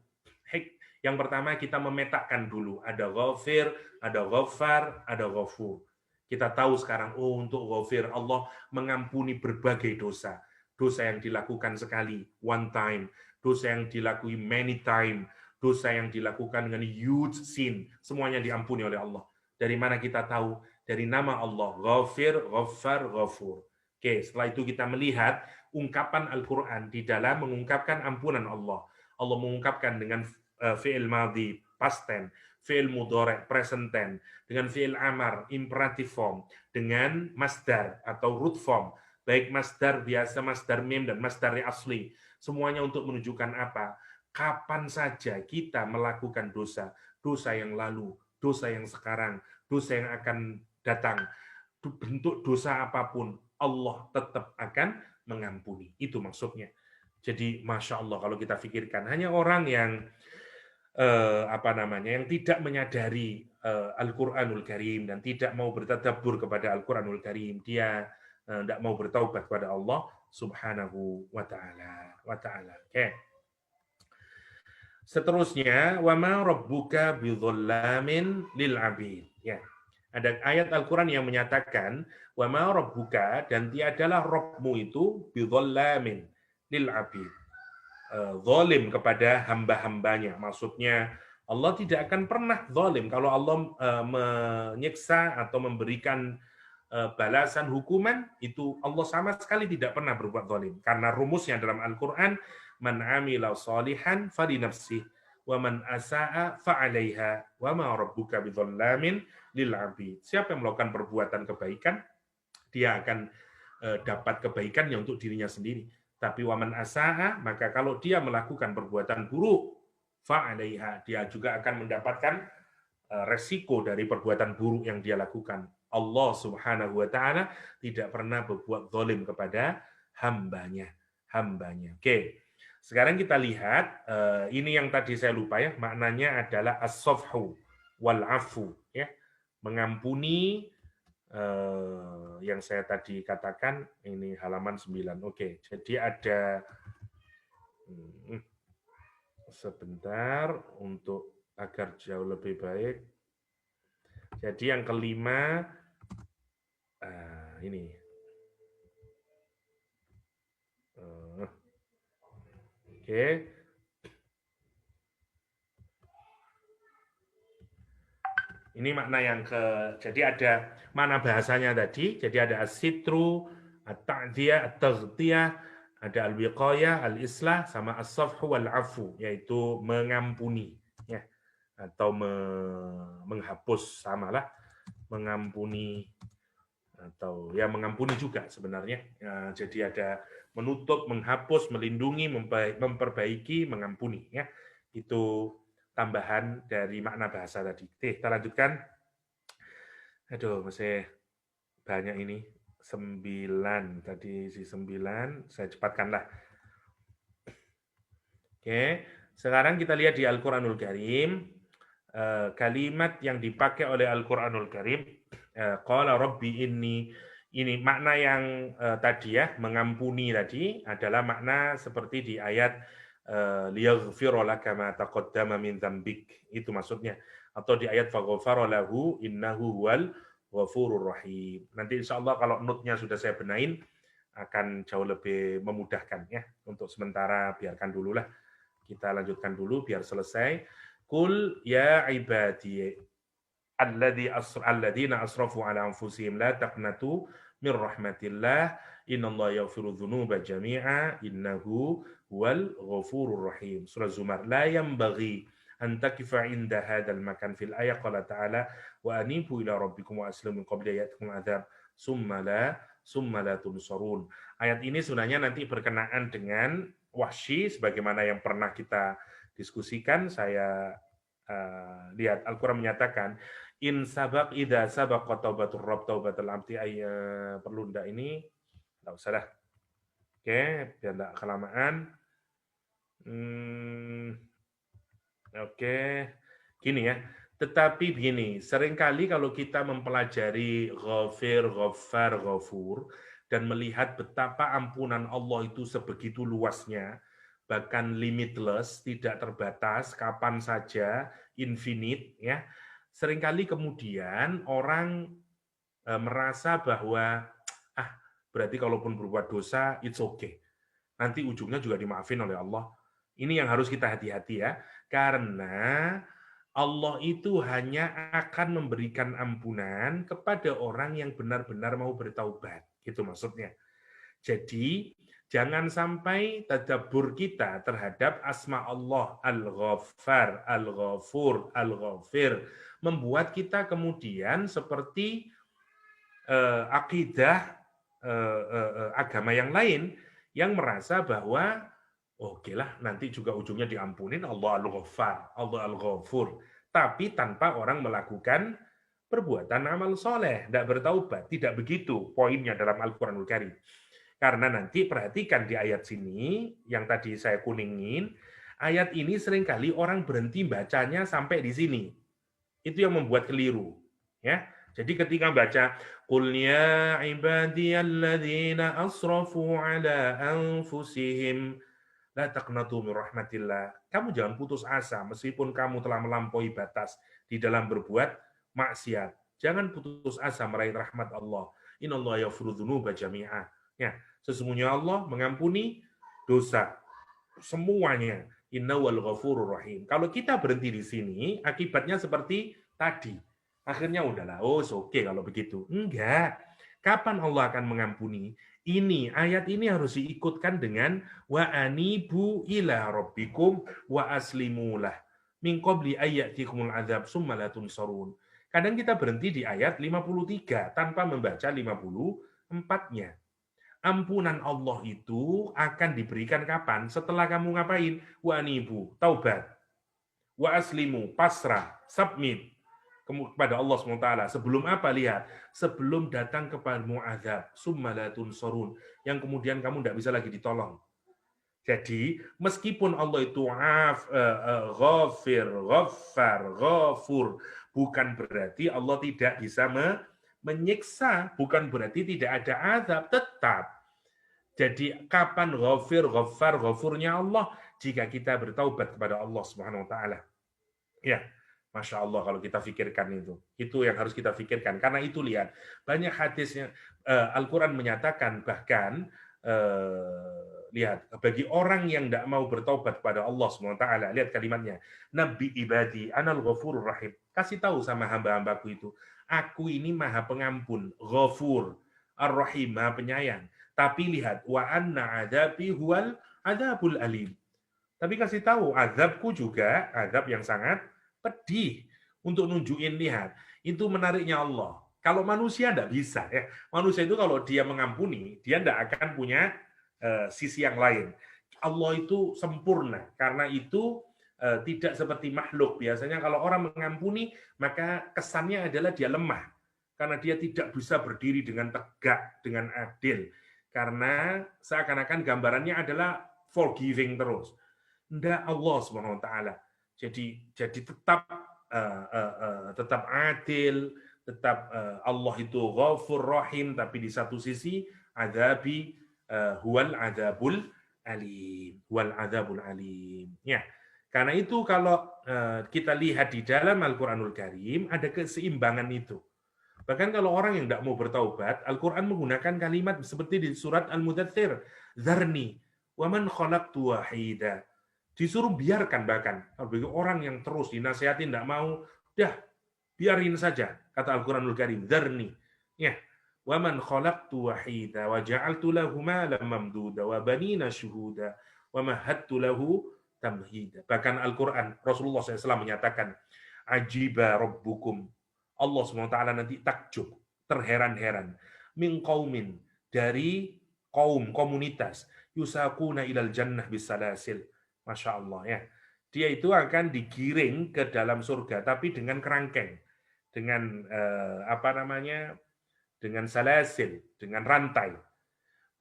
yang pertama kita memetakan dulu. Ada Ghafir, ada Ghaffar, ada Ghafur. Kita tahu sekarang, oh untuk Ghafir, Allah mengampuni berbagai dosa. Dosa yang dilakukan sekali, one time. Dosa yang dilakukan many time. Dosa yang dilakukan dengan huge sin. Semuanya diampuni oleh Allah. Dari mana kita tahu? Dari nama Allah. Ghafir, Ghaffar, Ghafur. Oke, setelah itu kita melihat ungkapan Al-Quran di dalam mengungkapkan ampunan Allah. Allah mengungkapkan dengan fi'il madhi, past tense, fi'il mudhari', present tense, dengan fi'il amar, imperative form, dengan masdar atau root form, baik masdar biasa, masdar mim, dan masdar asli. Semuanya untuk menunjukkan apa? Kapan saja kita melakukan dosa, dosa yang lalu, dosa yang sekarang, dosa yang akan datang, bentuk dosa apapun, Allah tetap akan mengampuni. Itu maksudnya. Jadi Masya Allah kalau kita pikirkan, hanya orang yang yang tidak menyadari Al-Quranul Karim dan tidak mau bertadabbur kepada Al-Quranul Karim, dia tidak mau bertaubat kepada Allah Subhanahu wa Ta'ala. Okay. Seterusnya, wa ma rabbuka bidzallamin lil 'abid. Ya. Ada ayat Al-Qur'an yang menyatakan wa ma rabbuka, dan tiadalah Rabbmu itu bidzallamin lil 'abid. Zalim kepada hamba-hambanya. Maksudnya Allah tidak akan pernah zalim. Kalau Allah menyiksa atau memberikan balasan hukuman, itu Allah sama sekali tidak pernah berbuat zalim. Karena rumusnya dalam Al-Qur'an, man amila shalihan falinafsih wa man asaa fa'alaiha wa ma rabbuka bidzallamin lil 'abid. Siapa yang melakukan perbuatan kebaikan, dia akan dapat kebaikannya untuk dirinya sendiri. Tapi wa man asaa, maka kalau dia melakukan perbuatan buruk, fa'alaiha, dia juga akan mendapatkan resiko dari perbuatan buruk yang dia lakukan. Allah Subhanahu wa Ta'ala tidak pernah berbuat zalim kepada hambanya. Oke. Sekarang kita lihat, ini yang tadi saya lupa ya, maknanya adalah as-safhu wal afu, ya. Mengampuni, yang saya tadi katakan, ini halaman 9. Oke, jadi ada sebentar untuk agar jauh lebih baik. Jadi yang kelima, ini. Oke. Ini makna yang jadi ada mana bahasanya tadi, jadi ada as-sitru, at-ta'diyah, at-taghtiyah, ada al-wiqayah, al-islah, sama as-safhu wal-afu, yaitu mengampuni, ya, atau menghapus, samalah, mengampuni, atau ya mengampuni juga sebenarnya. Ya, jadi ada menutup, menghapus, melindungi, memperbaiki, mengampuni, ya. Itu tambahan dari makna bahasa tadi. Oke, kita lanjutkan. Aduh, masih banyak ini. 9. Tadi si 9. Saya cepatkanlah. Oke, sekarang kita lihat di Al-Quranul Karim. Kalimat yang dipakai oleh Al-Quranul Karim. Qala Rabbi inni. Ini makna yang tadi ya, mengampuni tadi adalah makna seperti di ayat liyaghfira laka ma taqaddama min dzambik, itu maksudnya, atau di ayat faghfara lahu innahu huwal ghafurur rahim. Nanti insyaallah kalau note-nya sudah saya benain akan jauh lebih memudahkan ya. Untuk sementara biarkan dulu lah, kita lanjutkan dulu biar selesai. Qul ya ibadi alladzina asrafu ala anfusihim la taqnatu min rahmatillah innallaha yaghfiru dzunuba jami'a innahu huwal ghafurur rahim. Surah Zumar. La yanbaghi an taqifa inda hadzal makan fil ayat qala ta'ala wa anibu ila rabbikum wa aslimu min qabli ya'tikum adzab summa la tunsarun. Ayat ini sebenarnya nanti berkenaan dengan Wahsy sebagaimana yang pernah kita diskusikan. Saya lihat Al-Qur'an menyatakan in sabaq idza sabaqa taubatur rabb taubatul abdi, perlu ndak ini? Enggak usah dah. Oke, biar enggak kelamaan. Oke. Gini ya. Tetapi begini, seringkali kalau kita mempelajari Ghafir, Ghaffar, Ghafur dan melihat betapa ampunan Allah itu sebegitu luasnya, bahkan limitless, tidak terbatas, kapan saja, infinite, ya. Seringkali kemudian orang merasa bahwa berarti kalaupun berbuat dosa, it's okay. Nanti ujungnya juga dimaafin oleh Allah. Ini yang harus kita hati-hati ya, karena Allah itu hanya akan memberikan ampunan kepada orang yang benar-benar mau bertaubat. Gitu maksudnya. Jadi, jangan sampai tadabbur kita terhadap asma Allah, Al-Ghaffar, Al-Ghafur, Al-Ghafir, membuat kita kemudian seperti akidah agama yang lain, yang merasa bahwa oke lah, nanti juga ujungnya diampunin, Allah Al-Ghaffar, Allah Al-Ghafur. Tapi tanpa orang melakukan perbuatan amal soleh, tidak bertaubat. Tidak begitu poinnya dalam Al-Quranul Karim. Karena nanti perhatikan di ayat sini, yang tadi saya kuningin, ayat ini seringkali orang berhenti bacanya sampai di sini. Itu yang membuat keliru. Ya. Jadi ketika baca Qul ya ibadiyalladzina asrafu ala anfusihim la taqnatu min rahmatillah. Kamu jangan putus asa meskipun kamu telah melampaui batas di dalam berbuat maksiat. Jangan putus asa meraih rahmat Allah. Innallaha yaghfiru dzunuba jami'a. Ya, sesungguhnya Allah mengampuni dosa semuanya. Innawal ghafurur rahim. Kalau kita berhenti di sini, akibatnya seperti tadi. Akhirnya udahlah, oke kalau begitu. Enggak. Kapan Allah akan mengampuni? Ini, ayat ini harus diikutkan dengan wa anibu ila rabbikum wa aslimulah min qabli ayyatikumul adzab summa la tunsarun. Kadang kita berhenti di ayat 53 tanpa membaca 54-nya. Ampunan Allah itu akan diberikan kapan? Setelah kamu ngapain? Wa anibu, taubat. Wa aslimu, pasrah, submit kepada Allah SWT. Sebelum apa? Lihat. Sebelum datang kepadamu azab. Summa la tunsorun. Yang kemudian kamu tidak bisa lagi ditolong. Jadi, meskipun Allah itu ghafir, ghaffar, ghafur, bukan berarti Allah tidak bisa menyiksa. Bukan berarti tidak ada azab. Tetap. Jadi, kapan ghafir, ghaffar, ghafurnya Allah? Jika kita bertaubat kepada Allah SWT. Ya. Masya Allah kalau kita pikirkan itu yang harus kita pikirkan. Karena itu lihat banyak hadisnya Al-Quran menyatakan bahkan lihat bagi orang yang tidak mau bertaubat kepada Allah SWT, lihat kalimatnya, Nabi ibadi anal ghafurur rahim. Kasih tahu sama hamba-hambaku itu, aku ini maha pengampun, ghafur, ar-rahim, maha penyayang. Tapi lihat wa anna adzabi huwal adzabul alim. Tapi kasih tahu azabku juga azab yang sangat pedih, untuk nunjukin, lihat itu menariknya Allah. Kalau manusia tidak bisa ya, manusia itu kalau dia mengampuni dia tidak akan punya sisi yang lain. Allah itu sempurna, karena itu tidak seperti makhluk. Biasanya kalau orang mengampuni maka kesannya adalah dia lemah, karena dia tidak bisa berdiri dengan tegak, dengan adil, karena seakan-akan gambarannya adalah forgiving terus. Tidak, Allah SWT. Jadi tetap adil, tetap Allah itu ghafur rahim, tapi di satu sisi adzabi huwal adzabul alim, wal adzabul alim. Ya. Karena itu kalau kita lihat di dalam Al-Qur'anul Karim ada keseimbangan itu. Bahkan kalau orang yang tidak mau bertaubat, Al-Qur'an menggunakan kalimat seperti di surat Al-Mudaththir, "Dzarni wa man khalaqtu wahida." Disuruh biarkan, bahkan bagi orang yang terus dinasihatin tidak mau, dah biarin saja, kata Al-Quranul Karim, dzarni, ya, wa man khalaqtu wahida wa ja'altu lahu malan mamduda wa banina syuhuda wa mahattu lahu tamhida. Bahkan Al-Quran, Rasulullah SAW menyatakan, ajiba rabbukum, Allah SWT nanti takjub, terheran-heran, min qaumin, dari kaum, komunitas, yusaquna ilal jannah bisalasil. Masya Allah ya. Dia itu akan digiring ke dalam surga, tapi dengan kerangkeng, dengan dengan salasil, dengan rantai.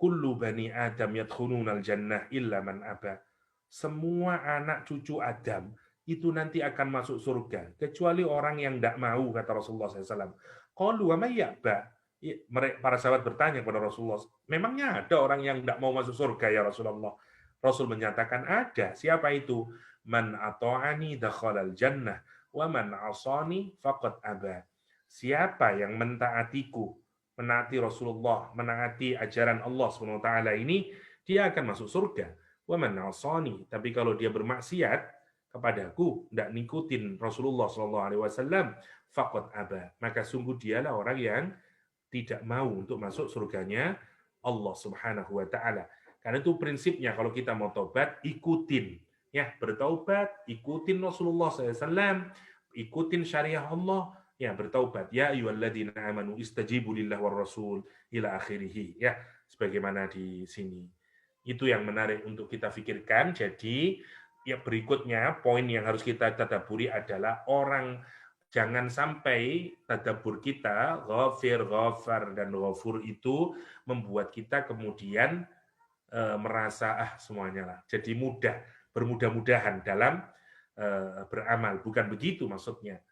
Kullu bani Adam yadkhulunal jannah illa man aba. Semua anak cucu Adam itu nanti akan masuk surga, kecuali orang yang tidak mau, kata Rasulullah SAW. Qalu wa may ya'ba? Para sahabat bertanya kepada Rasulullah, memangnya ada orang yang tidak mau masuk surga ya Rasulullah? Rasul menyatakan ada. Siapa itu? Man ata'ani dakhalal jannah wa man asani faqad aba. Siapa yang mentaatiku, menaati Rasulullah, menaati ajaran Allah SWT ini, dia akan masuk surga. Wa man asani, tapi kalau dia bermaksiat kepadaku, tidak ngikutin Rasulullah SAW, faqad aba. Maka sungguh dialah orang yang tidak mau untuk masuk surganya Allah Subhanahu wa taala. Karena itu prinsipnya kalau kita mau tobat, ikutin ya, bertaubat, ikutin Rasulullah SAW, ikutin syariah Allah, ya bertaubat. Ya ayyuhalladzina amanu istajibu lillahi war rasul ila akhirih, ya sebagaimana di sini. Itu yang menarik untuk kita pikirkan. Jadi ya berikutnya poin yang harus kita tadaburi adalah jangan sampai tadabbur kita, ghafir, ghafar, dan ghafur itu membuat kita kemudian merasa semuanya lah. Jadi bermudah-mudahan dalam beramal. Bukan begitu maksudnya.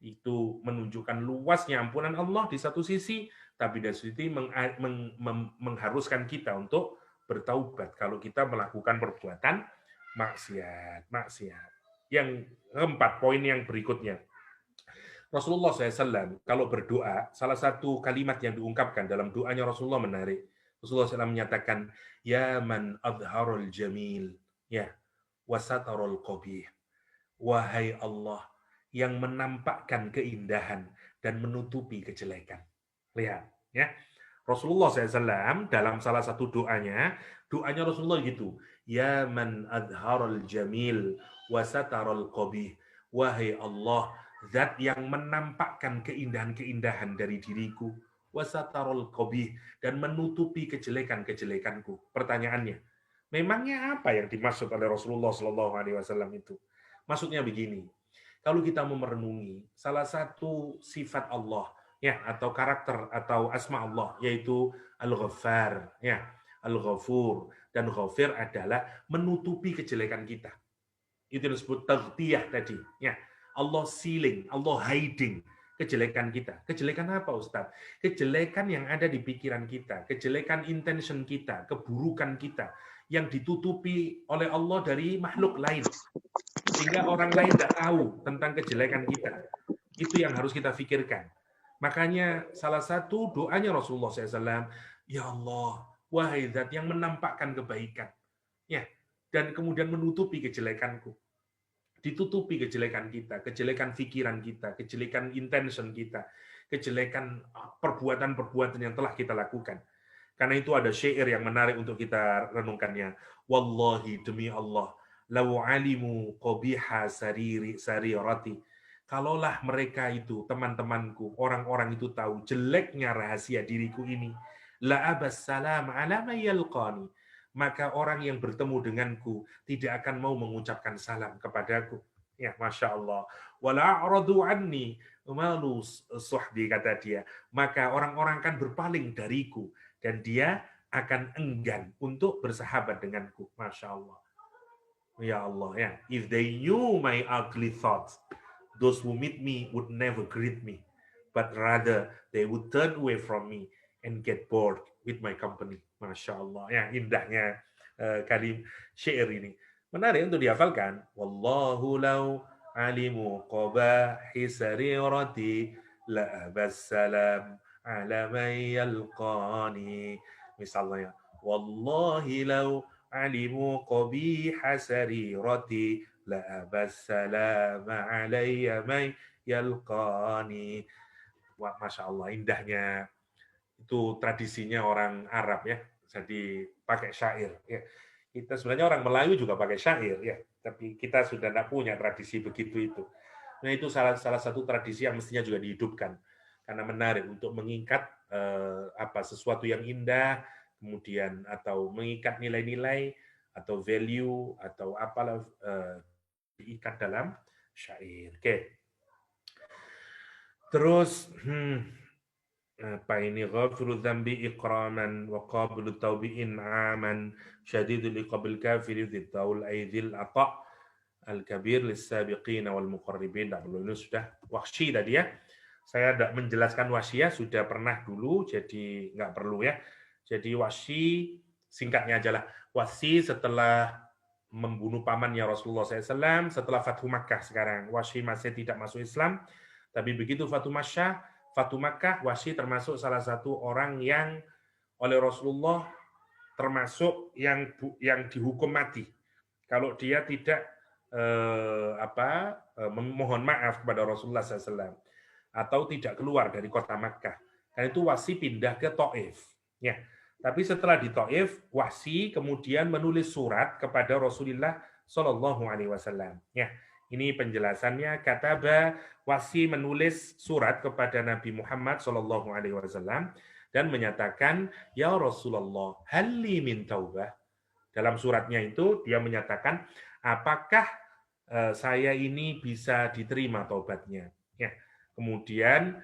Itu menunjukkan luasnya ampunan Allah di satu sisi, tapi dari sisi mengharuskan kita untuk bertaubat kalau kita melakukan perbuatan maksiat. Yang keempat, poin yang berikutnya. Rasulullah SAW kalau berdoa, salah satu kalimat yang diungkapkan dalam doanya Rasulullah menarik. Rasulullah SAW menyatakan, Ya man adharul jamil, ya, wasatarul qabih. Wahai Allah yang menampakkan keindahan dan menutupi kejelekan. Lihat, ya. Rasulullah SAW dalam salah satu doanya Rasulullah gitu, Ya man adharul jamil, wasatarul qabih. Wahai Allah, Zat yang menampakkan keindahan-keindahan dari diriku, wasatarul qabih, dan menutupi kejelekan-kejelekanku. Pertanyaannya, memangnya apa yang dimaksud oleh Rasulullah SAW itu? Maksudnya begini, kalau kita mau merenungi salah satu sifat Allah, ya, atau karakter atau asma Allah, yaitu Al-Ghaffar, ya, Al-Ghafur, dan Ghafir adalah menutupi kejelekan kita. Itu disebut taghtiyah tadi, ya. Allah sealing, Allah hiding kejelekan kita. Kejelekan apa, Ustaz? Kejelekan yang ada di pikiran kita, kejelekan intention kita, keburukan kita, yang ditutupi oleh Allah dari makhluk lain. Sehingga orang lain tidak tahu tentang kejelekan kita. Itu yang harus kita pikirkan. Makanya salah satu doanya Rasulullah SAW, Ya Allah, wahai Zat yang menampakkan kebaikan, ya, dan kemudian menutupi kejelekanku. Ditutupi kejelekan kita, kejelekan pikiran kita, kejelekan intention kita, kejelekan perbuatan-perbuatan yang telah kita lakukan. Karena itu ada syair yang menarik untuk kita renungkannya. Wallahi, demi Allah, lau alimu qabiha sarirati. Kalaulah mereka itu, teman-temanku, orang-orang itu tahu jeleknya rahasia diriku ini, la abas salam ala ma yalqani. Maka orang yang bertemu denganku tidak akan mau mengucapkan salam kepadaku. Ya, Masya Allah. Wala a'radu anni malu suhbi, kata dia. Maka orang-orang akan berpaling dariku dan dia akan enggan untuk bersahabat denganku. Masya Allah. Ya Allah, ya. If they knew my ugly thoughts, those who meet me would never greet me, but rather they would turn away from me and get bored with my company. Masya Allah, ya, indahnya kalim syair ini. Menarik untuk dihafalkan. Wallahu law alimu qabahi sarirati la abassalam ala man yalqani. Misalnya, Wallahi law alimu qabiha sarirati la abassalam alayya man yalqani. Wah, Masya Allah, indahnya. Itu tradisinya orang Arab, ya. Jadi pakai syair, ya. Kita sebenarnya orang Melayu juga pakai syair, ya. Tapi kita sudah tidak punya tradisi begitu itu. Nah, itu salah satu tradisi yang mestinya juga dihidupkan karena menarik untuk mengikat sesuatu yang indah, kemudian atau mengikat nilai-nilai atau value atau apalah diikat dalam syair. Oke. Terus apa ini? Ghafiru dzambi iqraman wa qabilu taubi in'aman syadidul iqabil kafiri dzitaul aidil ata al kabir lis sabiqin wal muqarribin. Ini sudah Wahsy tadi, ya. Saya tidak menjelaskan wasiyah, sudah pernah dulu, jadi nggak perlu ya. Jadi wasi, singkatnya aja lah. Wasi setelah membunuh pamannya Rasulullah SAW, setelah Fathu Makkah sekarang. Wasi masih tidak masuk Islam, tapi begitu Fathu Makkah, Wasi termasuk salah satu orang yang oleh Rasulullah termasuk yang dihukum mati. Kalau dia tidak memohon maaf kepada Rasulullah SAW atau tidak keluar dari kota Makkah. Karena itu Wasi pindah ke Taif. Ya. Tapi setelah di Taif, Wasi kemudian menulis surat kepada Rasulullah Shallallahu Alaihi Wasallam. Ya, ini penjelasannya. Kataba, Wasi menulis surat kepada Nabi Muhammad Shallallahu Alaihi Wasallam dan menyatakan, ya Rasulullah, halli min taubah. Dalam suratnya itu dia menyatakan, apakah saya ini bisa diterima taubatnya? Ya. Kemudian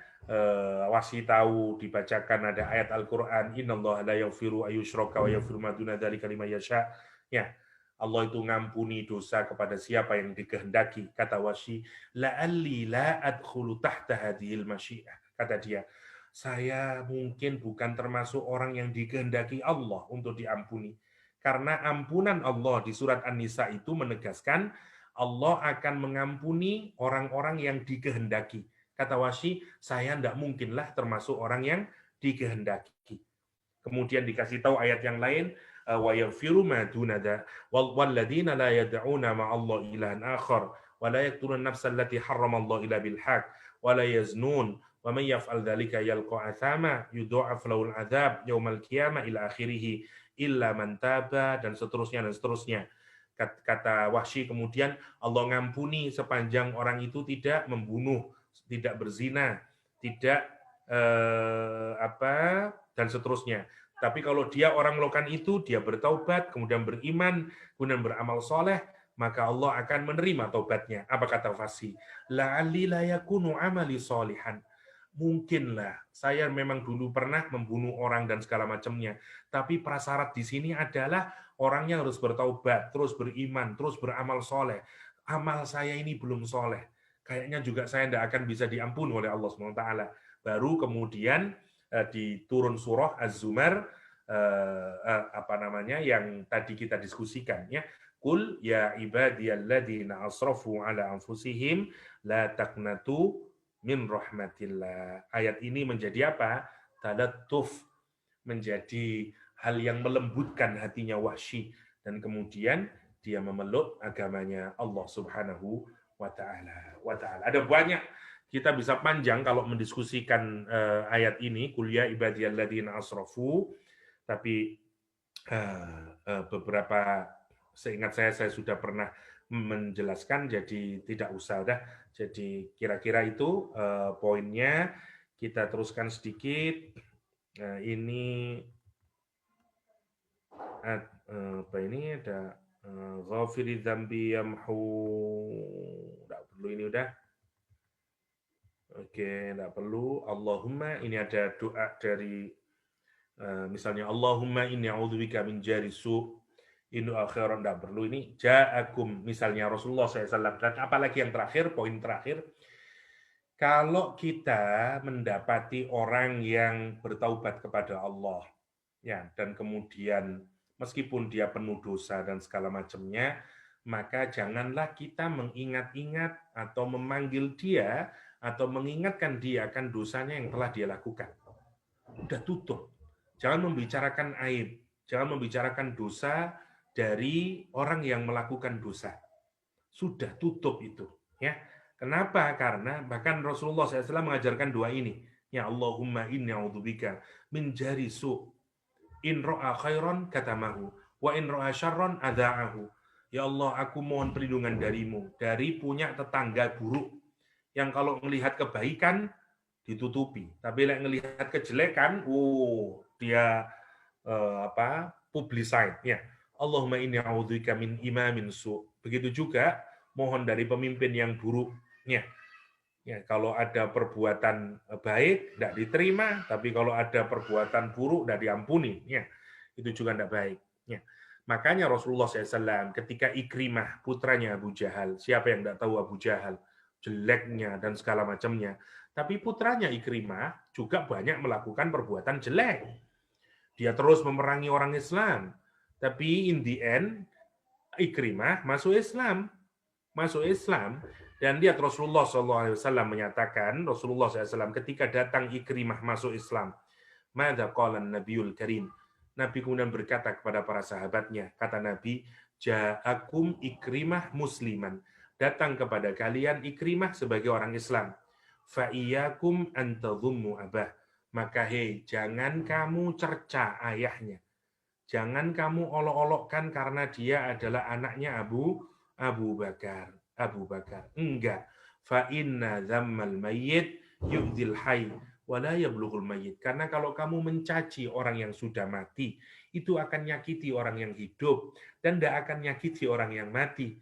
Wasi tahu dibacakan ada ayat Al-Qur'an, innallaha la yaghfiru ayyushraka wa yaghfiru ma duna dzalika liman yasha. Ya. Allah itu ngampuni dosa kepada siapa yang dikehendaki. Kata Wasi, la'alli la adkhulu tahta hadhil masyiah. Kata dia, saya mungkin bukan termasuk orang yang dikehendaki Allah untuk diampuni. Karena ampunan Allah di surat An-Nisa itu menegaskan Allah akan mengampuni orang-orang yang dikehendaki. Kata Wasi, saya tidak mungkinlah termasuk orang yang dikehendaki. Kemudian dikasih tahu ayat yang lain, wa yaghfiru ma duna walladzina la yad'una ma'allah ilahan akhar wa la yaqtulun nafsal lati harramallahu illa bil haqq wa la yaznun wa man yaf'al dzalika yalqa athama yudha'af lahul adzab yaumal qiyamah ila akhirih illa man taba, dan seterusnya. Kata Wahsy kemudian, Allah ngampuni sepanjang orang itu tidak membunuh, tidak berzina, tidak dan seterusnya. Tapi kalau dia orang melakukan itu, dia bertaubat, kemudian beriman, kemudian beramal soleh, maka Allah akan menerima taubatnya. Apa kata Wahsy? La'alli la yakunu amali solihan. Mungkinlah saya memang dulu pernah membunuh orang dan segala macamnya, tapi prasyarat di sini adalah orangnya harus bertaubat, terus beriman, terus beramal soleh. Amal saya ini belum soleh, kayaknya juga saya tidak akan bisa diampuni oleh Allah SWT. Baru kemudian diturun surah Az-Zumar, yang tadi kita diskusikan, ya. Qul ya ibadiyalladzina asrafu ala anfusihim la taqnatu min rahmatillah. Ayat ini menjadi apa? Talattuf, menjadi hal yang melembutkan hatinya Wahsy, dan kemudian dia memeluk agamanya Allah Subhanahu wa taala. Ada banyak, kita bisa panjang kalau mendiskusikan ayat ini, qul ya ibadiyalladzina asrafu, tapi beberapa seingat saya sudah pernah menjelaskan, jadi tidak usah udah. Jadi kira-kira itu poinnya. Kita teruskan sedikit. Ini apa ini ada ghafiri dzambi yamhu, enggak perlu ini udah. Oke, enggak perlu. Allahumma, ini ada doa dari misalnya Allahumma inni a'udzubika min jari su' Inu akhiran, tidak perlu ini. Ja'akum, misalnya Rasulullah SAW. Dan apalagi yang terakhir, poin terakhir. Kalau kita mendapati orang yang bertaubat kepada Allah, ya, dan kemudian meskipun dia penuh dosa dan segala macamnya, maka janganlah kita mengingat-ingat atau memanggil dia atau mengingatkan dia akan dosanya yang telah dia lakukan. Udah tutup. Jangan membicarakan aib, jangan membicarakan dosa dari orang yang melakukan dosa. Sudah tutup itu, ya. Kenapa? Karena bahkan Rasulullah SAW mengajarkan doa ini. Ya Allahumma inni a'udzubika min jari su'. In ra'a khairan katamahu wa in ra'a syarran adza'ahu. Ya Allah, aku mohon perlindungan darimu dari punya tetangga buruk yang kalau melihat kebaikan ditutupi, tapi yang melihat kejelekan, dia publicite, ya. Allahumma inni a'udzubika min imamin su'. Begitu juga mohon dari pemimpin yang buruk. Ya, kalau ada perbuatan baik tidak diterima, tapi kalau ada perbuatan buruk tidak diampuni. Ya, itu juga tidak baik. Ya. Makanya Rasulullah SAW ketika Ikrimah putranya Abu Jahal, siapa yang tidak tahu Abu Jahal? jeleknya dan segala macamnya. Tapi putranya Ikrimah juga banyak melakukan perbuatan jelek. Dia terus memerangi orang Islam. Tapi in the end, Ikrimah masuk Islam. Dan lihat Rasulullah SAW menyatakan, Rasulullah SAW ketika datang Ikrimah masuk Islam, Mada qala Nabiul Karim. Nabi kemudian berkata kepada para sahabatnya, kata Nabi, Ja'akum Ikrimah musliman. Datang kepada kalian Ikrimah sebagai orang Islam. Fa'iyakum antadhummu abah. Maka jangan kamu cerca ayahnya. Jangan kamu olok-olokkan karena dia adalah anaknya Abu Bakar. Enggak. Fa inna dzammal mayyit yu'dil hayy wa la yablughul mayyit. Karena kalau kamu mencaci orang yang sudah mati, itu akan nyakiti orang yang hidup dan tidak akan nyakiti orang yang mati.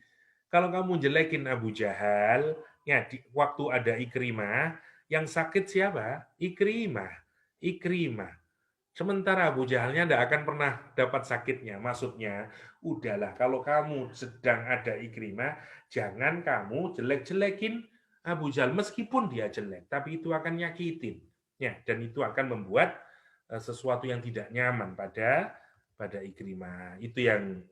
Kalau kamu jelekin Abu Jahal, ya waktu ada Ikrimah, yang sakit siapa? Ikrimah. Sementara Abu Jahalnya tidak akan pernah dapat sakitnya. Maksudnya, udahlah kalau kamu sedang ada Ikrimah, jangan kamu jelek-jelekin Abu Jahal meskipun dia jelek, tapi itu akan nyakitin. Ya, dan itu akan membuat sesuatu yang tidak nyaman pada Ikrimah. Itu yang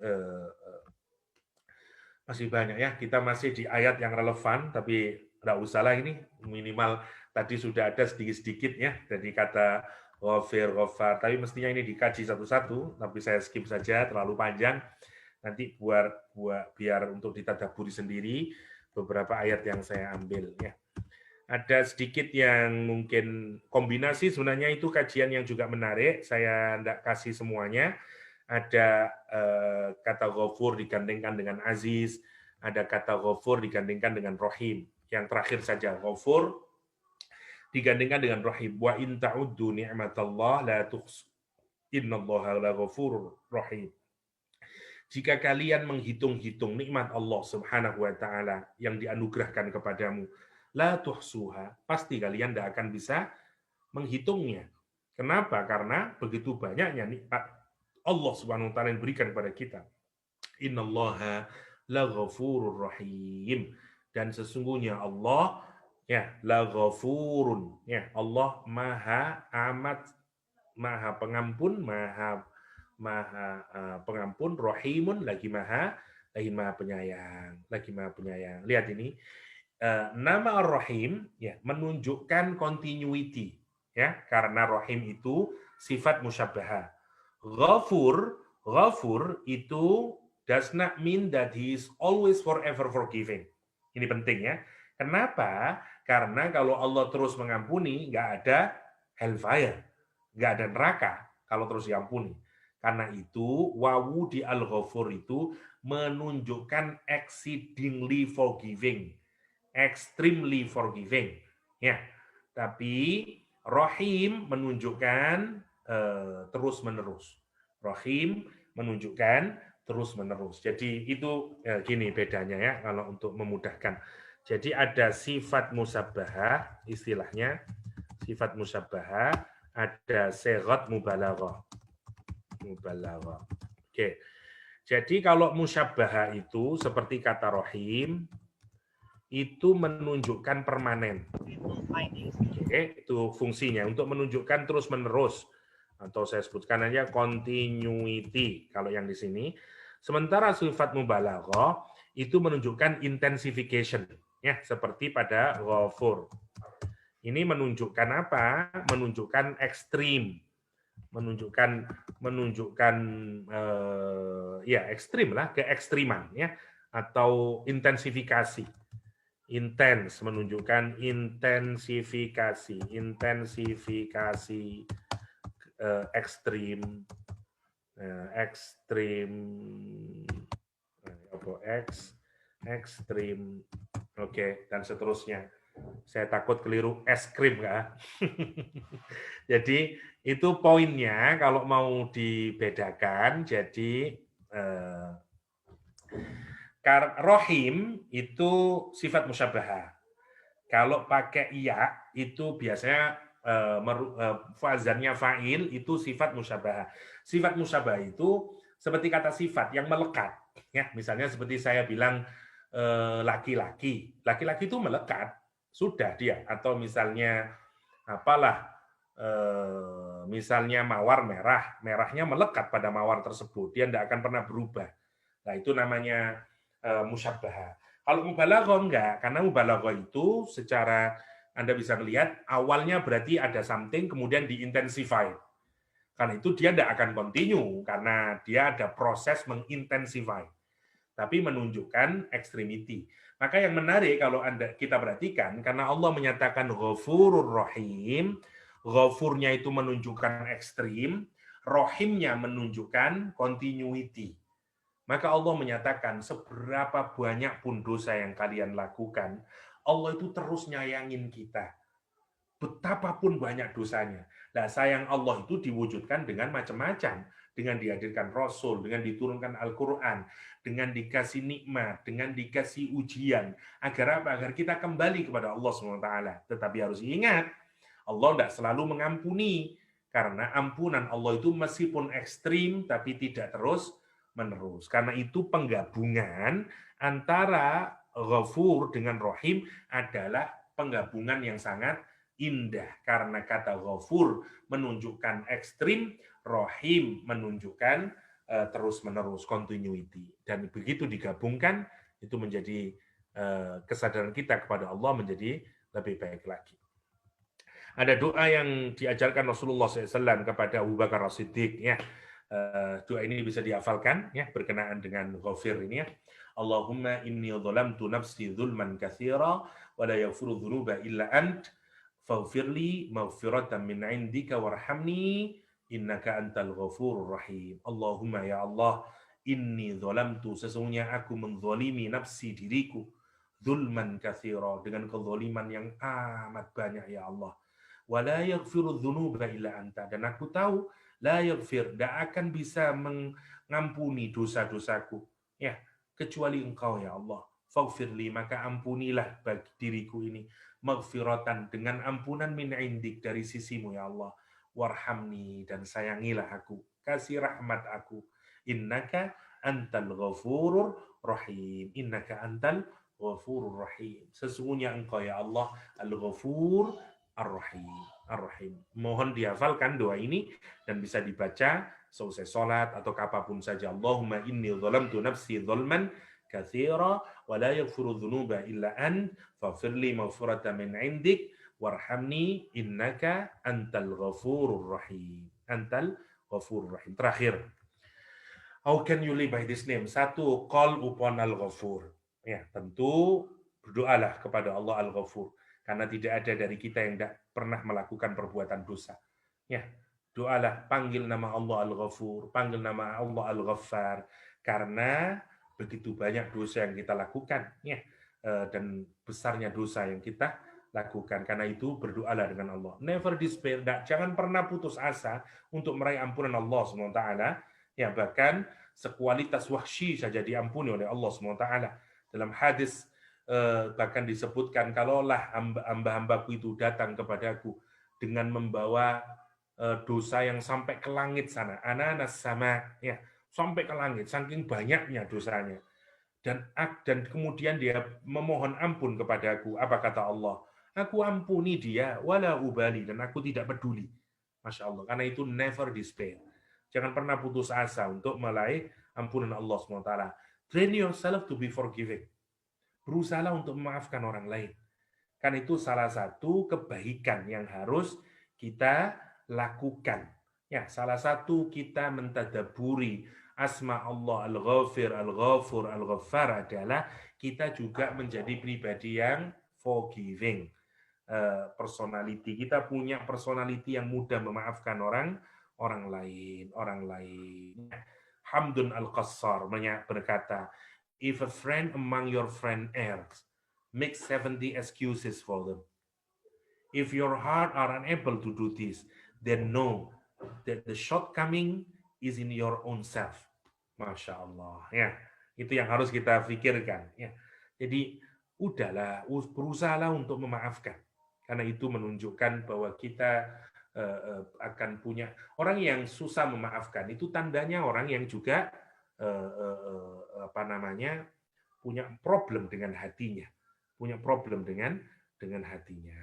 masih banyak ya. Kita masih di ayat yang relevan, tapi tidak usahlah ini minimal tadi sudah ada sedikit-sedikit ya dari kata Ghafir, Ghafar. Tapi mestinya ini dikaji satu-satu, tapi saya skip saja, terlalu panjang. Nanti biar untuk ditadaburi sendiri beberapa ayat yang saya ambil. Ya. Ada sedikit yang mungkin kombinasi, sebenarnya itu kajian yang juga menarik. Saya tidak kasih semuanya. Ada kata Ghafur digandengkan dengan Aziz, ada kata Ghafur digandengkan dengan Rahim. Yang terakhir saja, Ghafur digandengkan dengan Rahim. Wa in ta'uddu ni'matallah la tuhsu. Innallaha laghafurur rahim. Jika kalian menghitung-hitung nikmat Allah Subhanahu wa taala yang dianugerahkan kepadamu, la tuhsuha, pasti kalian tidak akan bisa menghitungnya. Kenapa? Karena begitu banyaknya nikmat Allah Subhanahu wa taala yang berikan kepada kita. Innallaha laghafurur rahim. Dan sesungguhnya Allah ya laghafurun, ya Allah maha pengampun, maha pengampun, rahimun lagi maha penyayang, Lihat ini nama Ar-Rahim ya menunjukkan continuity ya, karena Rahim itu sifat musyabbahah. Ghafur itu does not mean that he is always forever forgiving. Ini penting ya. Kenapa? Karena kalau Allah terus mengampuni, nggak ada hellfire, nggak ada neraka kalau terus diampuni. Karena itu, wawu di Al-Ghafur itu menunjukkan exceedingly forgiving, extremely forgiving. Ya, tapi Rahim menunjukkan terus-menerus. Rahim menunjukkan terus-menerus. Jadi itu gini bedanya ya kalau untuk memudahkan. Jadi ada sifat musabbahah, istilahnya sifat musabbahah, ada sighat mubalaghah. Oke. Jadi kalau musyabbahah itu seperti kata Rahim itu menunjukkan permanen. Oke, itu fungsinya untuk menunjukkan terus-menerus. Atau saya sebutkan aja continuity kalau yang di sini. Sementara sifat mubalaghah itu menunjukkan intensification ya, seperti pada Ghafur. Ini menunjukkan apa? Menunjukkan ekstrim. Menunjukkan ya ekstrim lah, keekstriman ya, atau intensifikasi. Intens menunjukkan intensifikasi ekstrim oke, dan seterusnya. Saya takut keliru es krim nggak? Jadi itu poinnya kalau mau dibedakan. Jadi Rahim itu sifat musyabbahah. Kalau pakai iya itu biasanya fazannya fa'il itu sifat musyabbahah. Sifat musyabbahah itu seperti kata sifat yang melekat. Ya, misalnya seperti saya bilang laki-laki. Laki-laki itu melekat, sudah dia. Atau misalnya apalah, misalnya mawar merah, merahnya melekat pada mawar tersebut, dia tidak akan pernah berubah. Nah itu namanya musyabbahah. Kalau mubalaghah enggak, karena mubalaghah itu secara Anda bisa melihat awalnya berarti ada something kemudian diintensify. Karena itu dia tidak akan continue karena dia ada proses mengintensify, tapi menunjukkan extremity. Maka yang menarik kalau kita perhatikan, karena Allah menyatakan Ghafurur Rahim, Ghafurnya itu menunjukkan ekstrim, Rahimnya menunjukkan continuity. Maka Allah menyatakan seberapa banyak pun dosa yang kalian lakukan, Allah itu terus nyayangin kita. Betapapun banyak dosanya. Nah, sayang Allah itu diwujudkan dengan macam-macam. Dengan dihadirkan Rasul, dengan diturunkan Al-Quran, dengan dikasih nikmat, dengan dikasih ujian. Agar apa? Agar kita kembali kepada Allah SWT. Tetapi harus ingat, Allah tidak selalu mengampuni. Karena ampunan Allah itu meskipun ekstrim, tapi tidak terus menerus. Karena itu penggabungan antara Ghafur dengan Rahim adalah penggabungan yang sangat indah. Karena kata Ghafur menunjukkan ekstrim, Rahim menunjukkan terus-menerus, continuity. Dan begitu digabungkan, itu menjadi kesadaran kita kepada Allah menjadi lebih baik lagi. Ada doa yang diajarkan Rasulullah SAW kepada Abu Bakar As-Siddiq, ya. Doa ini bisa dihafalkan, ya, berkenaan dengan Ghafir ini, ya. Allahumma inni zalamtu nafsi zulman katsira wa la yaghfiru dzunuba illa ant faghfirli maghfiratan min 'indika warhamni innaka antal ghafurur rahim. Allahumma ya Allah, inni zalamtu, sesungguhnya aku menzalimi nafsi, diriku, zulman katsira, dengan kezaliman yang amat banyak ya Allah. Wa la yaghfiru dzunuba illa anta, dan aku tahu la yaghfir, tidak akan bisa mengampuni dosa-dosaku, ya, kecuali Engkau ya Allah. Faghfirli, maka ampunilah bagi diriku ini, maghfiratan, dengan ampunan min indik, dari sisimu ya Allah. Warhamni, dan sayangilah aku, kasih rahmat aku. Innaka antal ghafurur rahim. Innaka antal ghafurur rahim. Sesungguhnya Engkau ya Allah al-ghafur ar-rahim. Ar-rahim. Mohon dihafalkan doa ini dan bisa dibaca selesai salat atau kapanpun saja. Allahumma inni zalamtu nafsi zulman katsira wa la yaghfiru dzunuba illa ant faghfirli maghfiratan min 'indik warhamni innaka antal ghafurur rahim. Antal ghafurur rahim. Terakhir, how can you live by this name? Satu, call upon Al-Ghafur. Ya, tentu berdoalah kepada Allah Al-Ghafur, karena tidak ada dari kita yang tidak pernah melakukan perbuatan dosa. Ya, doalah, panggil nama Allah Al-Ghafur, panggil nama Allah Al-Ghaffar, karena begitu banyak dosa yang kita lakukan, ya, dan besarnya dosa yang kita lakukan. Karena itu berdoalah dengan Allah. Never despair, jangan pernah putus asa untuk meraih ampunan Allah SWT. Ya, bahkan sekualitas Wahsy saja diampuni oleh Allah SWT. Dalam hadis bahkan disebutkan, kalaulah hamba-hambaku itu datang kepadaku dengan membawa dosa yang sampai ke langit sana, ananas sama, ya, sampai ke langit, saking banyaknya dosanya, dan kemudian dia memohon ampun kepadaku, apa kata Allah? Aku ampuni dia, wala ubali, dan aku tidak peduli. Masya Allah. Karena itu never despair. Jangan pernah putus asa untuk meraih ampunan Allah SWT. Train yourself to be forgiving. Berusahalah untuk memaafkan orang lain. Karena itu salah satu kebaikan yang harus kita lakukan. Ya, salah satu kita mentadaburi asma Allah Al-Ghafir, Al-Ghafur, Al-Ghaffar adalah kita juga menjadi pribadi yang forgiving. Personality kita punya personality yang mudah memaafkan orang lain. Hamdun Al-Qassar berkata, if a friend among your friend errs, make 70 excuses for them. If your heart are unable to do this, then know that the shortcoming is in your own self. Masya Allah. Ya, itu yang harus kita pikirkan. Ya. Jadi, udahlah, berusahalah untuk memaafkan. Karena itu menunjukkan bahwa kita akan punya orang yang susah memaafkan. Itu tandanya orang yang juga punya problem dengan hatinya, punya problem dengan hatinya.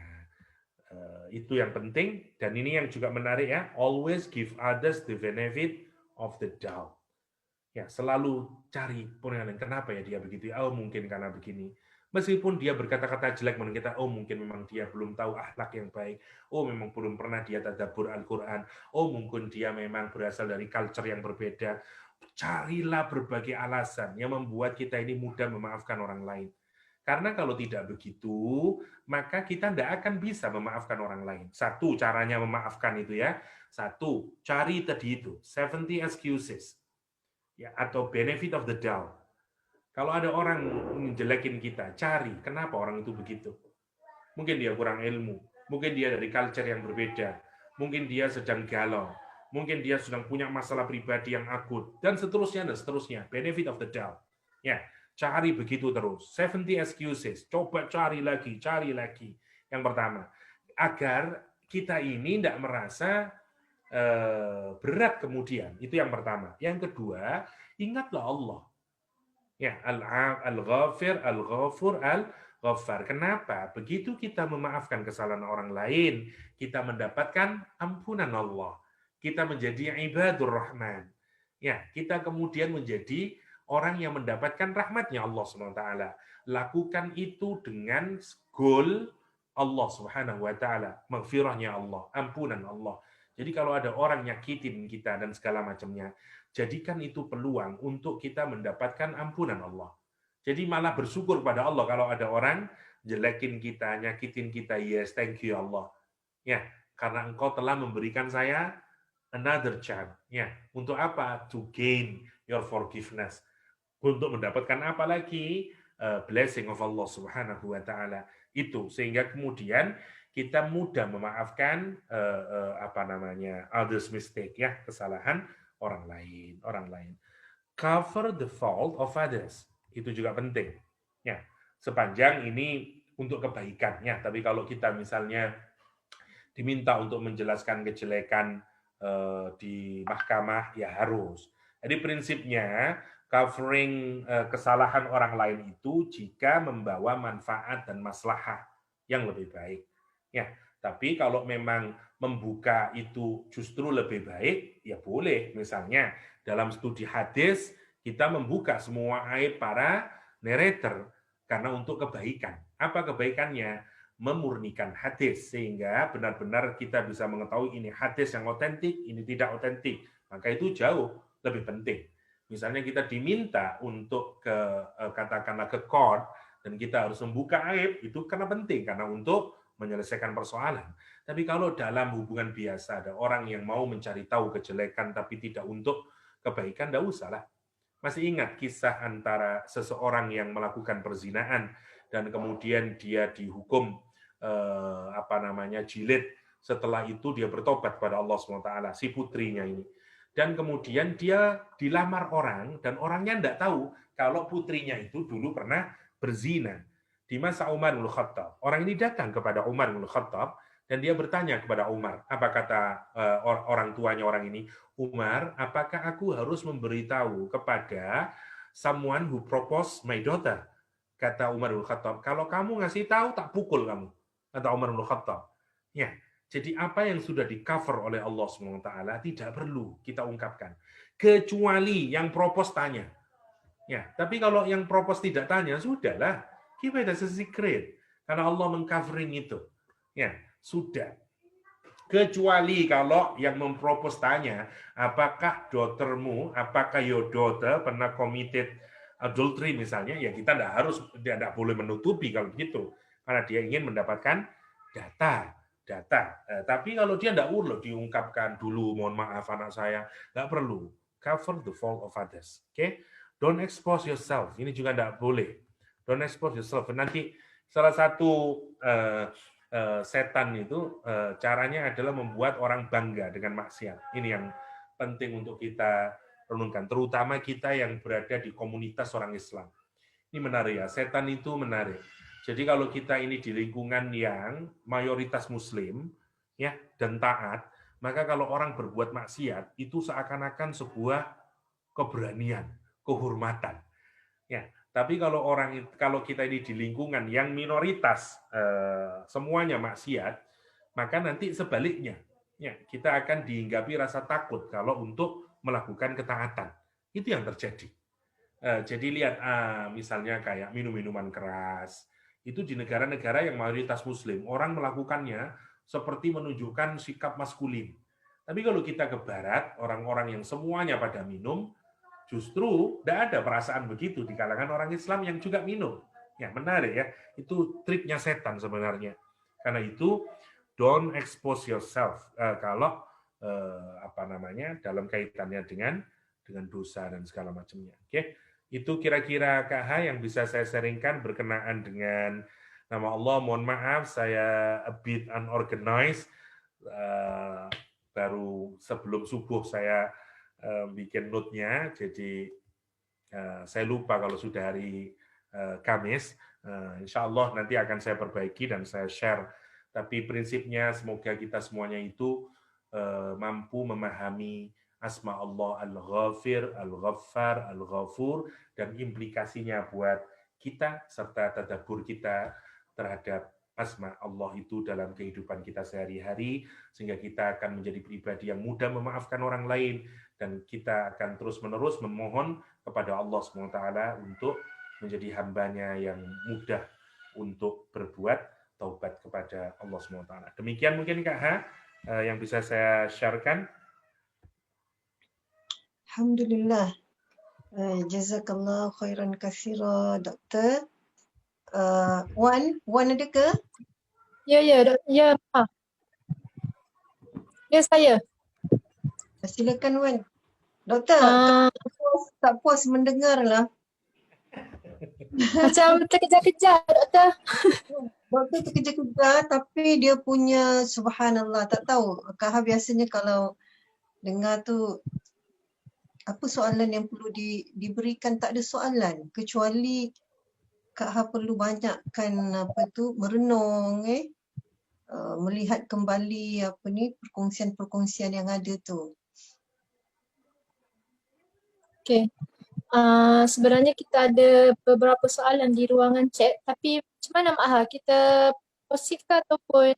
Itu yang penting, dan ini yang juga menarik ya, always give others the benefit of the doubt. Ya, selalu cari penilaian, kenapa ya dia begitu? Oh, mungkin karena begini. Meskipun dia berkata-kata jelek menurut kita, oh mungkin memang dia belum tahu akhlak yang baik, oh memang belum pernah dia tadabbur Al-Quran, oh mungkin dia memang berasal dari culture yang berbeda. Carilah berbagai alasan yang membuat kita ini mudah memaafkan orang lain. Karena kalau tidak begitu, maka kita tidak akan bisa memaafkan orang lain. Satu, caranya memaafkan itu ya. Satu, cari tadi itu, 70 excuses. Ya, atau benefit of the doubt. Kalau ada orang menjelekin kita, cari kenapa orang itu begitu. Mungkin dia kurang ilmu, mungkin dia dari culture yang berbeda, mungkin dia sedang galau, mungkin dia sedang punya masalah pribadi yang akut, dan seterusnya, dan seterusnya. Benefit of the doubt. Ya, cari begitu terus. 70 excuses. Coba cari lagi, cari lagi. Yang pertama, agar kita ini tidak merasa berat kemudian. Itu yang pertama. Yang kedua, ingatlah Allah. Ya, Al-Ghafir, Al-Ghafur, Al-Ghaffar. Kenapa? Begitu kita memaafkan kesalahan orang lain, kita mendapatkan ampunan Allah. Kita menjadi ibadur rahman. Ya, kita kemudian menjadi orang yang mendapatkan rahmatnya Allah SWT. Lakukan itu dengan goal Allah Subhanahu wa taala, maghfirahnya Allah, ampunan Allah. Jadi kalau ada orang nyakitin kita dan segala macamnya, jadikan itu peluang untuk kita mendapatkan ampunan Allah. Jadi malah bersyukur pada Allah kalau ada orang jelekin kita, nyakitin kita, yes, thank you Allah. Ya, karena engkau telah memberikan saya another chance. Ya, untuk apa? To gain your forgiveness. Untuk mendapatkan apa lagi? Blessing of Allah Subhanahu wa taala. Itu sehingga kemudian kita mudah memaafkan others mistake ya, kesalahan orang lain. Cover the fault of others. Itu juga penting. Ya, sepanjang ini untuk kebaikannya. Tapi kalau kita misalnya diminta untuk menjelaskan kejelekan di mahkamah, ya harus. Jadi prinsipnya covering kesalahan orang lain itu jika membawa manfaat dan maslahah yang lebih baik. Ya, tapi kalau memang membuka itu justru lebih baik, ya boleh. Misalnya dalam studi hadis kita membuka semua aib para narrator karena untuk kebaikan. Apa kebaikannya? Memurnikan hadis sehingga benar-benar kita bisa mengetahui ini hadis yang otentik, ini tidak otentik. Maka itu jauh lebih penting. Misalnya kita diminta untuk katakanlah ke court dan kita harus membuka aib, itu karena penting, karena untuk menyelesaikan persoalan. Tapi kalau dalam hubungan biasa ada orang yang mau mencari tahu kejelekan tapi tidak untuk kebaikan, tidak usah lah. Masih ingat kisah antara seseorang yang melakukan perzinahan dan kemudian dia dihukum jilid. Setelah itu dia bertobat pada Allah SWT, si putrinya ini. Dan kemudian dia dilamar orang dan orangnya tidak tahu kalau putrinya itu dulu pernah berzina di masa Umar bin Khattab. Orang ini datang kepada Umar bin Khattab dan dia bertanya kepada Umar, apa kata orang tuanya orang ini? Umar, apakah aku harus memberitahu kepada someone who proposed my daughter? Kata Umar bin Khattab, kalau kamu ngasih tahu tak pukul kamu. Kata Umar bin Khattab. Ya, jadi apa yang sudah di-cover oleh Allah SWT tidak perlu kita ungkapkan. Kecuali yang propose tanya. Ya, tapi kalau yang propose tidak tanya, sudahlah. Keep it as a secret. Karena Allah meng-covering itu. Ya, sudah. Kecuali kalau yang mempropose tanya, apakah daughtermu, apakah your daughter pernah committed adultery misalnya, ya kita tidak boleh menutupi kalau begitu. Karena dia ingin mendapatkan data. Tapi kalau dia tidak perlu diungkapkan dulu, mohon maaf anak saya, tidak perlu. Cover the fault of others. Okay? Don't expose yourself. Ini juga tidak boleh. Don't expose yourself. Nanti salah satu setan itu caranya adalah membuat orang bangga dengan maksiat. Ini yang penting untuk kita renungkan, terutama kita yang berada di komunitas orang Islam. Ini menarik ya, setan itu menarik. Jadi kalau kita ini di lingkungan yang mayoritas Muslim ya dan taat, maka kalau orang berbuat maksiat itu seakan-akan sebuah keberanian, kehormatan. Ya, Tapi kalau kita ini di lingkungan yang minoritas semuanya maksiat, maka nanti sebaliknya, ya, kita akan dihinggapi rasa takut kalau untuk melakukan ketaatan. Itu yang terjadi. Jadi lihat misalnya kayak minum-minuman keras, itu di negara-negara yang mayoritas Muslim, orang melakukannya seperti menunjukkan sikap maskulin. Tapi kalau kita ke Barat, orang-orang yang semuanya pada minum, justru tidak ada perasaan begitu di kalangan orang Islam yang juga minum. Ya menarik ya, itu triknya setan sebenarnya. Karena itu don't expose yourself kalau dalam kaitannya dengan dosa dan segala macamnya. Oke, itu kira-kira KH yang bisa saya sharingkan berkenaan dengan nama Allah. Mohon maaf saya a bit unorganized. Baru sebelum subuh saya bikin note-nya, jadi saya lupa kalau sudah hari Kamis. Insya Allah nanti akan saya perbaiki dan saya share. Tapi prinsipnya semoga kita semuanya itu mampu memahami asma Allah Al-Ghafir, Al-Ghaffar, Al-Ghafur, dan implikasinya buat kita serta tadabbur kita terhadap asma Allah itu dalam kehidupan kita sehari-hari, sehingga kita akan menjadi pribadi yang mudah memaafkan orang lain, dan kita akan terus-menerus memohon kepada Allah SWT untuk menjadi hambanya yang mudah untuk berbuat taubat kepada Allah SWT. Demikian mungkin Kak H yang bisa saya sharekan. Alhamdulillah. Jazakallah khairan katsira, Doktor. Wan ada ke? Ya, saya. Silakan Wan. Doktor, tak puas mendengar lah. Macam terkejar-kejar, Doktor. Doktor terkejar-kejar, tapi dia punya subhanallah, tak tahu. KH biasanya kalau dengar tu, apa soalan yang perlu diberikan, tak ada soalan. Kecuali KH perlu banyakkan merenung, melihat kembali perkongsian-perkongsian yang ada tu. Okey. Sebenarnya kita ada beberapa soalan di ruangan chat, tapi macam mana Mak Ha? Kita proceed ke ataupun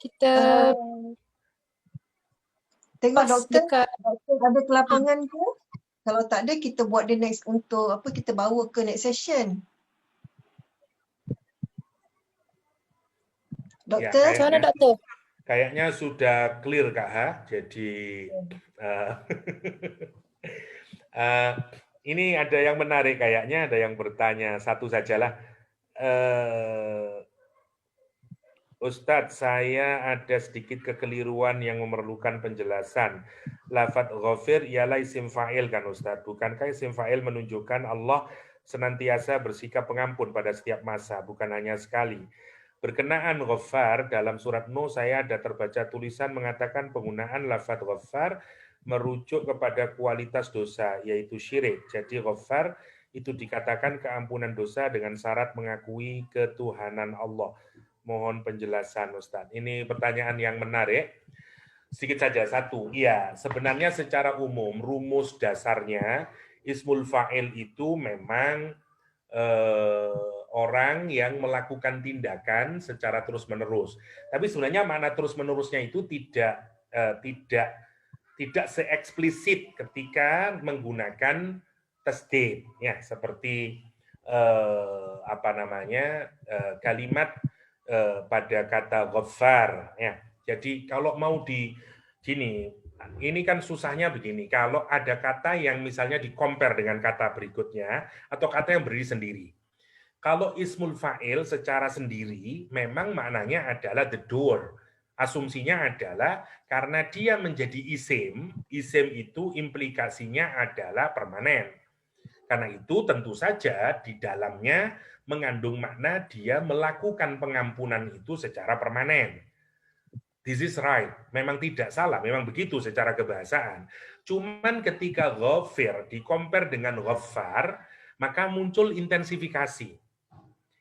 kita tengok doktor ada kelapangan ke? Kalau tak ada, kita buat the next kita bawa ke next session. Doktor? Macam mana Doktor? Kayaknya sudah clear Kak Ha, jadi ini ada yang menarik kayaknya, ada yang bertanya, satu sajalah. Ustadz, saya ada sedikit kekeliruan yang memerlukan penjelasan. Lafadz ghafir ialah isim fa'il kan Ustadz? Bukankah isim fa'il menunjukkan Allah senantiasa bersikap pengampun pada setiap masa, bukan hanya sekali? Berkenaan ghaffar, dalam surat Nuh saya ada terbaca tulisan mengatakan penggunaan lafadz ghaffar merujuk kepada kualitas dosa, yaitu syirik. Jadi ghaffar itu dikatakan keampunan dosa dengan syarat mengakui ketuhanan Allah. Mohon penjelasan Ustadz. Ini pertanyaan yang menarik. Sedikit saja, satu. Iya, sebenarnya secara umum rumus dasarnya ismul fa'il itu memang orang yang melakukan tindakan secara terus-menerus. Tapi sebenarnya makna terus-menerusnya itu tidak se-eksplisit ketika menggunakan tasdid, ya, seperti kalimat pada kata ghaffar, ya. Jadi kalau mau ini kan susahnya begini, kalau ada kata yang misalnya di-compare dengan kata berikutnya atau kata yang berdiri sendiri. Kalau ismul fa'il secara sendiri memang maknanya adalah the door. Asumsinya adalah karena dia menjadi isim itu implikasinya adalah permanen. Karena itu tentu saja di dalamnya mengandung makna dia melakukan pengampunan itu secara permanen. This is right. Memang tidak salah, memang begitu secara kebahasaan. Cuman ketika ghafir di-compare dengan ghaffar, maka muncul intensifikasi.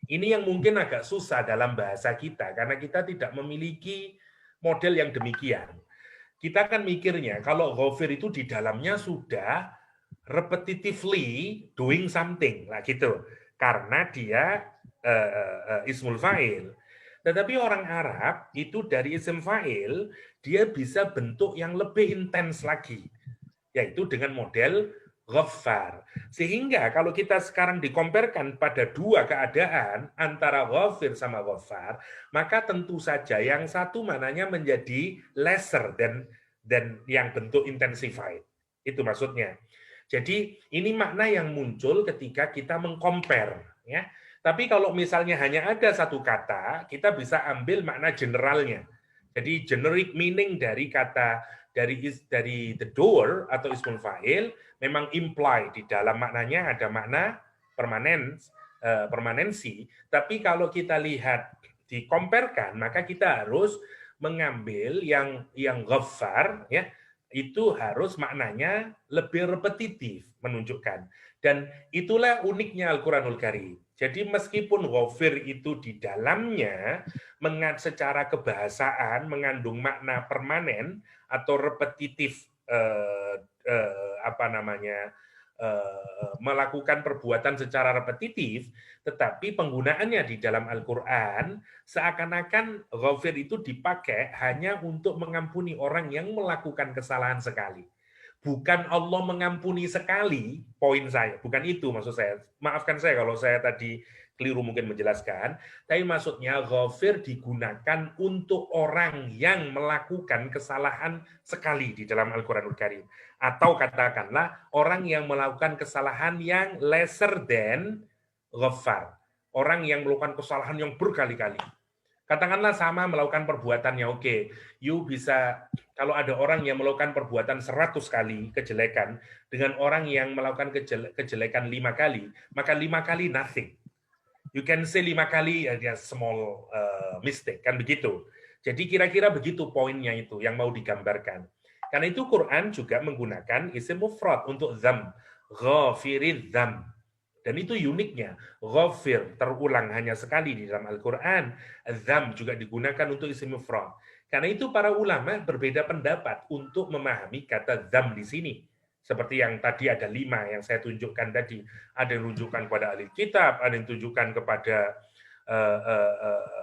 Ini yang mungkin agak susah dalam bahasa kita, karena kita tidak memiliki model yang demikian. Kita kan mikirnya, kalau ghafir itu di dalamnya sudah repetitively doing something lah gitu, karena dia ismul fa'il. Tetapi orang Arab itu dari isim fa'il dia bisa bentuk yang lebih intens lagi, yaitu dengan model ghaffar. Sehingga kalau kita sekarang dikomparkan pada dua keadaan antara ghafir sama ghaffar, maka tentu saja yang satu mananya menjadi lesser dan yang bentuk intensified. Itu maksudnya. Jadi ini makna yang muncul ketika kita mengcompare, ya. Tapi kalau misalnya hanya ada satu kata, kita bisa ambil makna generalnya. Jadi generic meaning dari kata dari the door atau ismul fa'il memang imply di dalam maknanya ada makna permanensi. Tapi kalau kita lihat dikomparkan, maka kita harus mengambil yang ghaffar, ya, itu harus maknanya lebih repetitif menunjukkan. Dan itulah uniknya Al-Quranul Karim. Jadi meskipun ghafir itu di dalamnya secara kebahasaan mengandung makna permanen atau repetitif, melakukan perbuatan secara repetitif, tetapi penggunaannya di dalam Al-Quran seakan-akan ghafir itu dipakai hanya untuk mengampuni orang yang melakukan kesalahan sekali. Bukan Allah mengampuni sekali, poin saya, bukan itu maksud saya. Maafkan saya kalau saya tadi keliru mungkin menjelaskan, tapi maksudnya ghafir digunakan untuk orang yang melakukan kesalahan sekali di dalam Al-Quranul Karim. Atau katakanlah orang yang melakukan kesalahan yang lesser than ghaffar. Orang yang melakukan kesalahan yang berkali-kali. Katakanlah sama melakukan perbuatannya, oke. You bisa, kalau ada orang yang melakukan perbuatan 100 kali kejelekan, dengan orang yang melakukan kejelekan 5 kali, maka 5 kali nothing. You can say 5 kali ya small mistake, kan begitu. Jadi kira-kira begitu poinnya itu yang mau digambarkan. Karena itu Quran juga menggunakan isim mufrad untuk dzam, ghafiridz dzam. Dan itu uniknya, ghafir terulang hanya sekali di dalam Al-Quran, dzam juga digunakan untuk isim mufrad. Karena itu para ulama berbeda pendapat untuk memahami kata dzam di sini. Seperti yang tadi ada 5 yang saya tunjukkan tadi. Ada yang tunjukkan kepada ahli kitab, ada yang tunjukkan kepada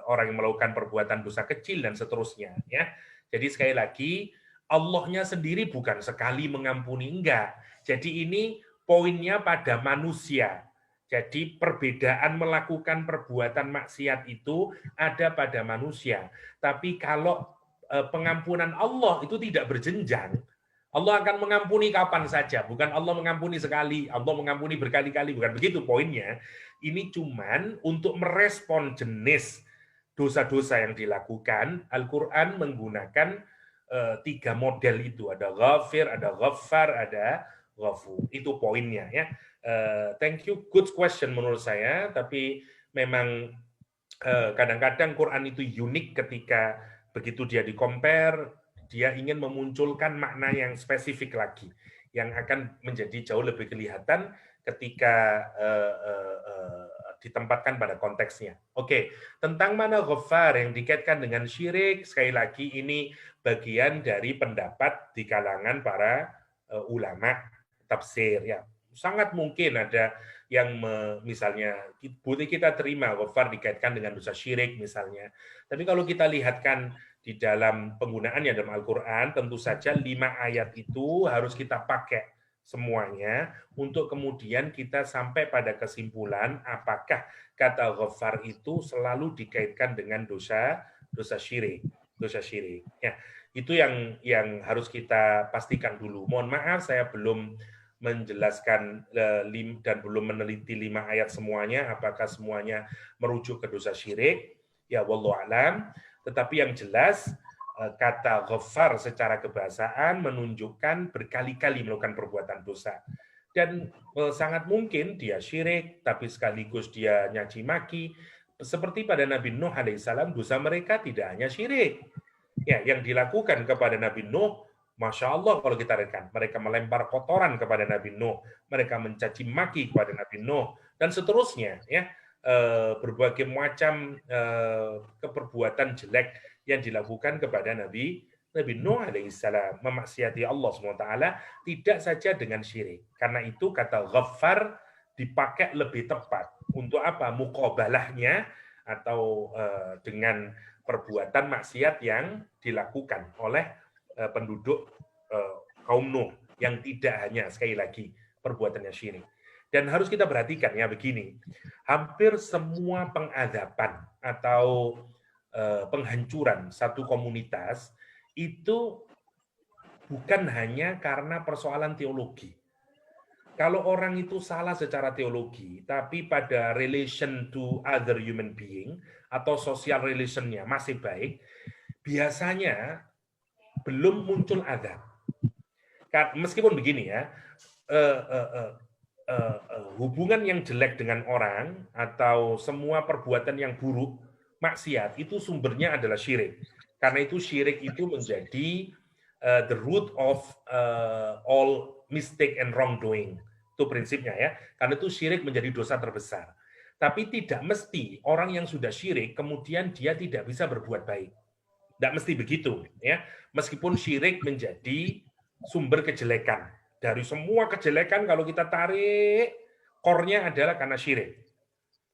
orang yang melakukan perbuatan dosa kecil, dan seterusnya. Ya. Jadi sekali lagi, Allahnya sendiri bukan sekali mengampuni, enggak. Jadi ini poinnya pada manusia. Jadi perbedaan melakukan perbuatan maksiat itu ada pada manusia. Tapi kalau pengampunan Allah itu tidak berjenjang, Allah akan mengampuni kapan saja. Bukan Allah mengampuni sekali, Allah mengampuni berkali-kali. Bukan begitu poinnya. Ini cuman untuk merespon jenis dosa-dosa yang dilakukan. Al-Quran menggunakan 3 model itu. Ada ghafir, ada ghaffar, ada ghafur. Itu poinnya, ya. Thank you, good question menurut saya. Tapi memang kadang-kadang Quran itu unik ketika begitu dia di-compare, dia ingin memunculkan makna yang spesifik lagi, yang akan menjadi jauh lebih kelihatan ketika ditempatkan pada konteksnya. Oke, tentang mana ghaffar yang dikaitkan dengan syirik, sekali lagi ini bagian dari pendapat di kalangan para ulama tafsir, ya. Sangat mungkin ada yang misalnya boleh kita terima ghaffar dikaitkan dengan dosa syirik misalnya. Tapi kalau kita lihatkan di dalam penggunaannya dalam Al-Quran, tentu saja 5 ayat itu harus kita pakai semuanya untuk kemudian kita sampai pada kesimpulan apakah kata ghaffar itu selalu dikaitkan dengan dosa syirik. Ya, itu yang harus kita pastikan dulu. Mohon maaf saya belum menjelaskan dan belum meneliti 5 ayat semuanya, apakah semuanya merujuk ke dosa syirik, ya wallahu alam. Tetapi yang jelas kata ghaffar secara kebahasaan menunjukkan berkali-kali melakukan perbuatan dosa. Dan sangat mungkin dia syirik, tapi sekaligus dia nyaci maki. Seperti pada Nabi Nuh alaihissalam, dosa mereka tidak hanya syirik. Ya, yang dilakukan kepada Nabi Nuh, Masya Allah kalau kita rekan, mereka melempar kotoran kepada Nabi Nuh, mereka mencaci maki kepada Nabi Nuh, dan seterusnya, ya. Berbagai macam keperbuatan jelek yang dilakukan kepada Nabi Nabi Nuh alaihissalam memaksiati Allah SWT tidak saja dengan syirik. Karena itu kata ghaffar dipakai lebih tepat. Untuk apa? Muqabalahnya atau dengan perbuatan maksiat yang dilakukan oleh penduduk kaum Nuh yang tidak hanya sekali lagi perbuatannya syirik. Dan harus kita perhatikan ya begini, hampir semua pengadaban atau penghancuran satu komunitas itu bukan hanya karena persoalan teologi. Kalau orang itu salah secara teologi, tapi pada relation to other human being atau social relationnya masih baik, biasanya belum muncul azab. Meskipun begini ya, hubungan yang jelek dengan orang atau semua perbuatan yang buruk, maksiat, itu sumbernya adalah syirik. Karena itu syirik itu menjadi the root of all mistake and wrongdoing. Itu prinsipnya ya. Karena itu syirik menjadi dosa terbesar. Tapi tidak mesti orang yang sudah syirik kemudian dia tidak bisa berbuat baik. Tidak mesti begitu ya. Meskipun syirik menjadi sumber kejelekan. Dari semua kejelekan kalau kita tarik core-nya adalah karena syirik.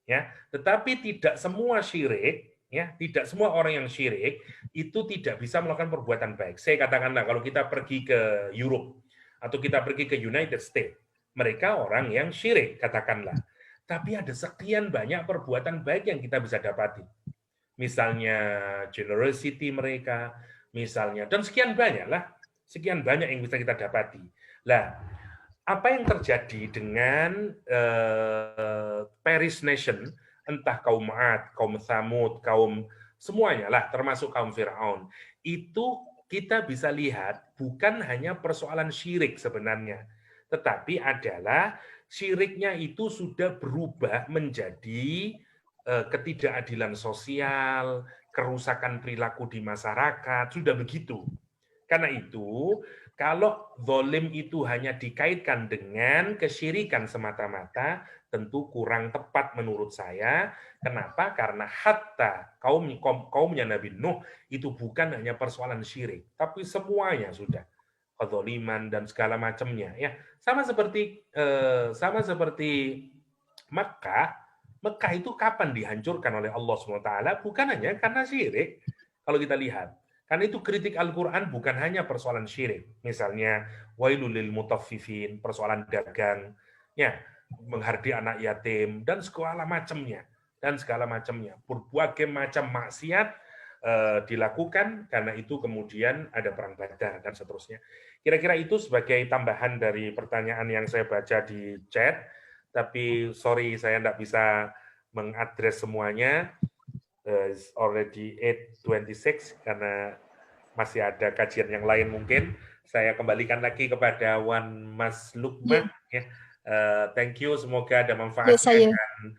Ya, tetapi tidak semua syirik, ya, tidak semua orang yang syirik itu tidak bisa melakukan perbuatan baik. Saya katakanlah kalau kita pergi ke Europe atau kita pergi ke United States, mereka orang yang syirik katakanlah. Tapi ada sekian banyak perbuatan baik yang kita bisa dapati. Misalnya generosity mereka, misalnya dan sekian banyak yang bisa kita dapati. Lah, apa yang terjadi dengan Paris Nation, entah kaum Ad, kaum Tsamud, kaum semuanya lah, termasuk kaum Fir'aun, itu kita bisa lihat bukan hanya persoalan syirik sebenarnya, tetapi adalah syiriknya itu sudah berubah menjadi ketidakadilan sosial, kerusakan perilaku di masyarakat, sudah begitu. Karena itu, kalau zalim itu hanya dikaitkan dengan kesyirikan semata-mata, tentu kurang tepat menurut saya. Kenapa? Karena hatta kaumnya Nabi Nuh itu bukan hanya persoalan syirik, tapi semuanya sudah kezaliman dan segala macamnya. Ya, sama seperti Mekah. Mekah itu kapan dihancurkan oleh Allah SWT? Bukan hanya karena syirik. Kalau kita lihat. Karena itu kritik Al-Quran bukan hanya persoalan syirik. Misalnya, wailul lil mutaffifin, persoalan dagang, ya, menghardi anak yatim, dan segala macamnya. Berbagai macam maksiat dilakukan, karena itu kemudian ada perang Badar, dan seterusnya. Kira-kira itu sebagai tambahan dari pertanyaan yang saya baca di chat, tapi sorry saya tidak bisa mengadres semuanya. Already 8:26 karena masih ada kajian yang lain mungkin. Saya kembalikan lagi kepada Wan Mas Lukman. Ya. Thank you, semoga ada manfaatnya. Dan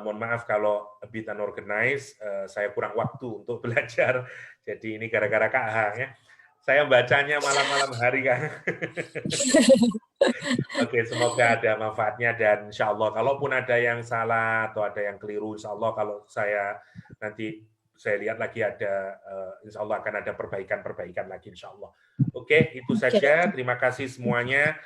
mohon maaf kalau a bit unorganized, saya kurang waktu untuk belajar. Jadi ini gara-gara Kak Hang ya. Saya bacanya malam-malam hari kan. Oke, semoga ada manfaatnya dan insya Allah kalaupun ada yang salah atau ada yang keliru, insya Allah kalau nanti saya lihat lagi ada, insya Allah akan ada perbaikan lagi insya Allah. Oke, itu saja. Terima kasih semuanya.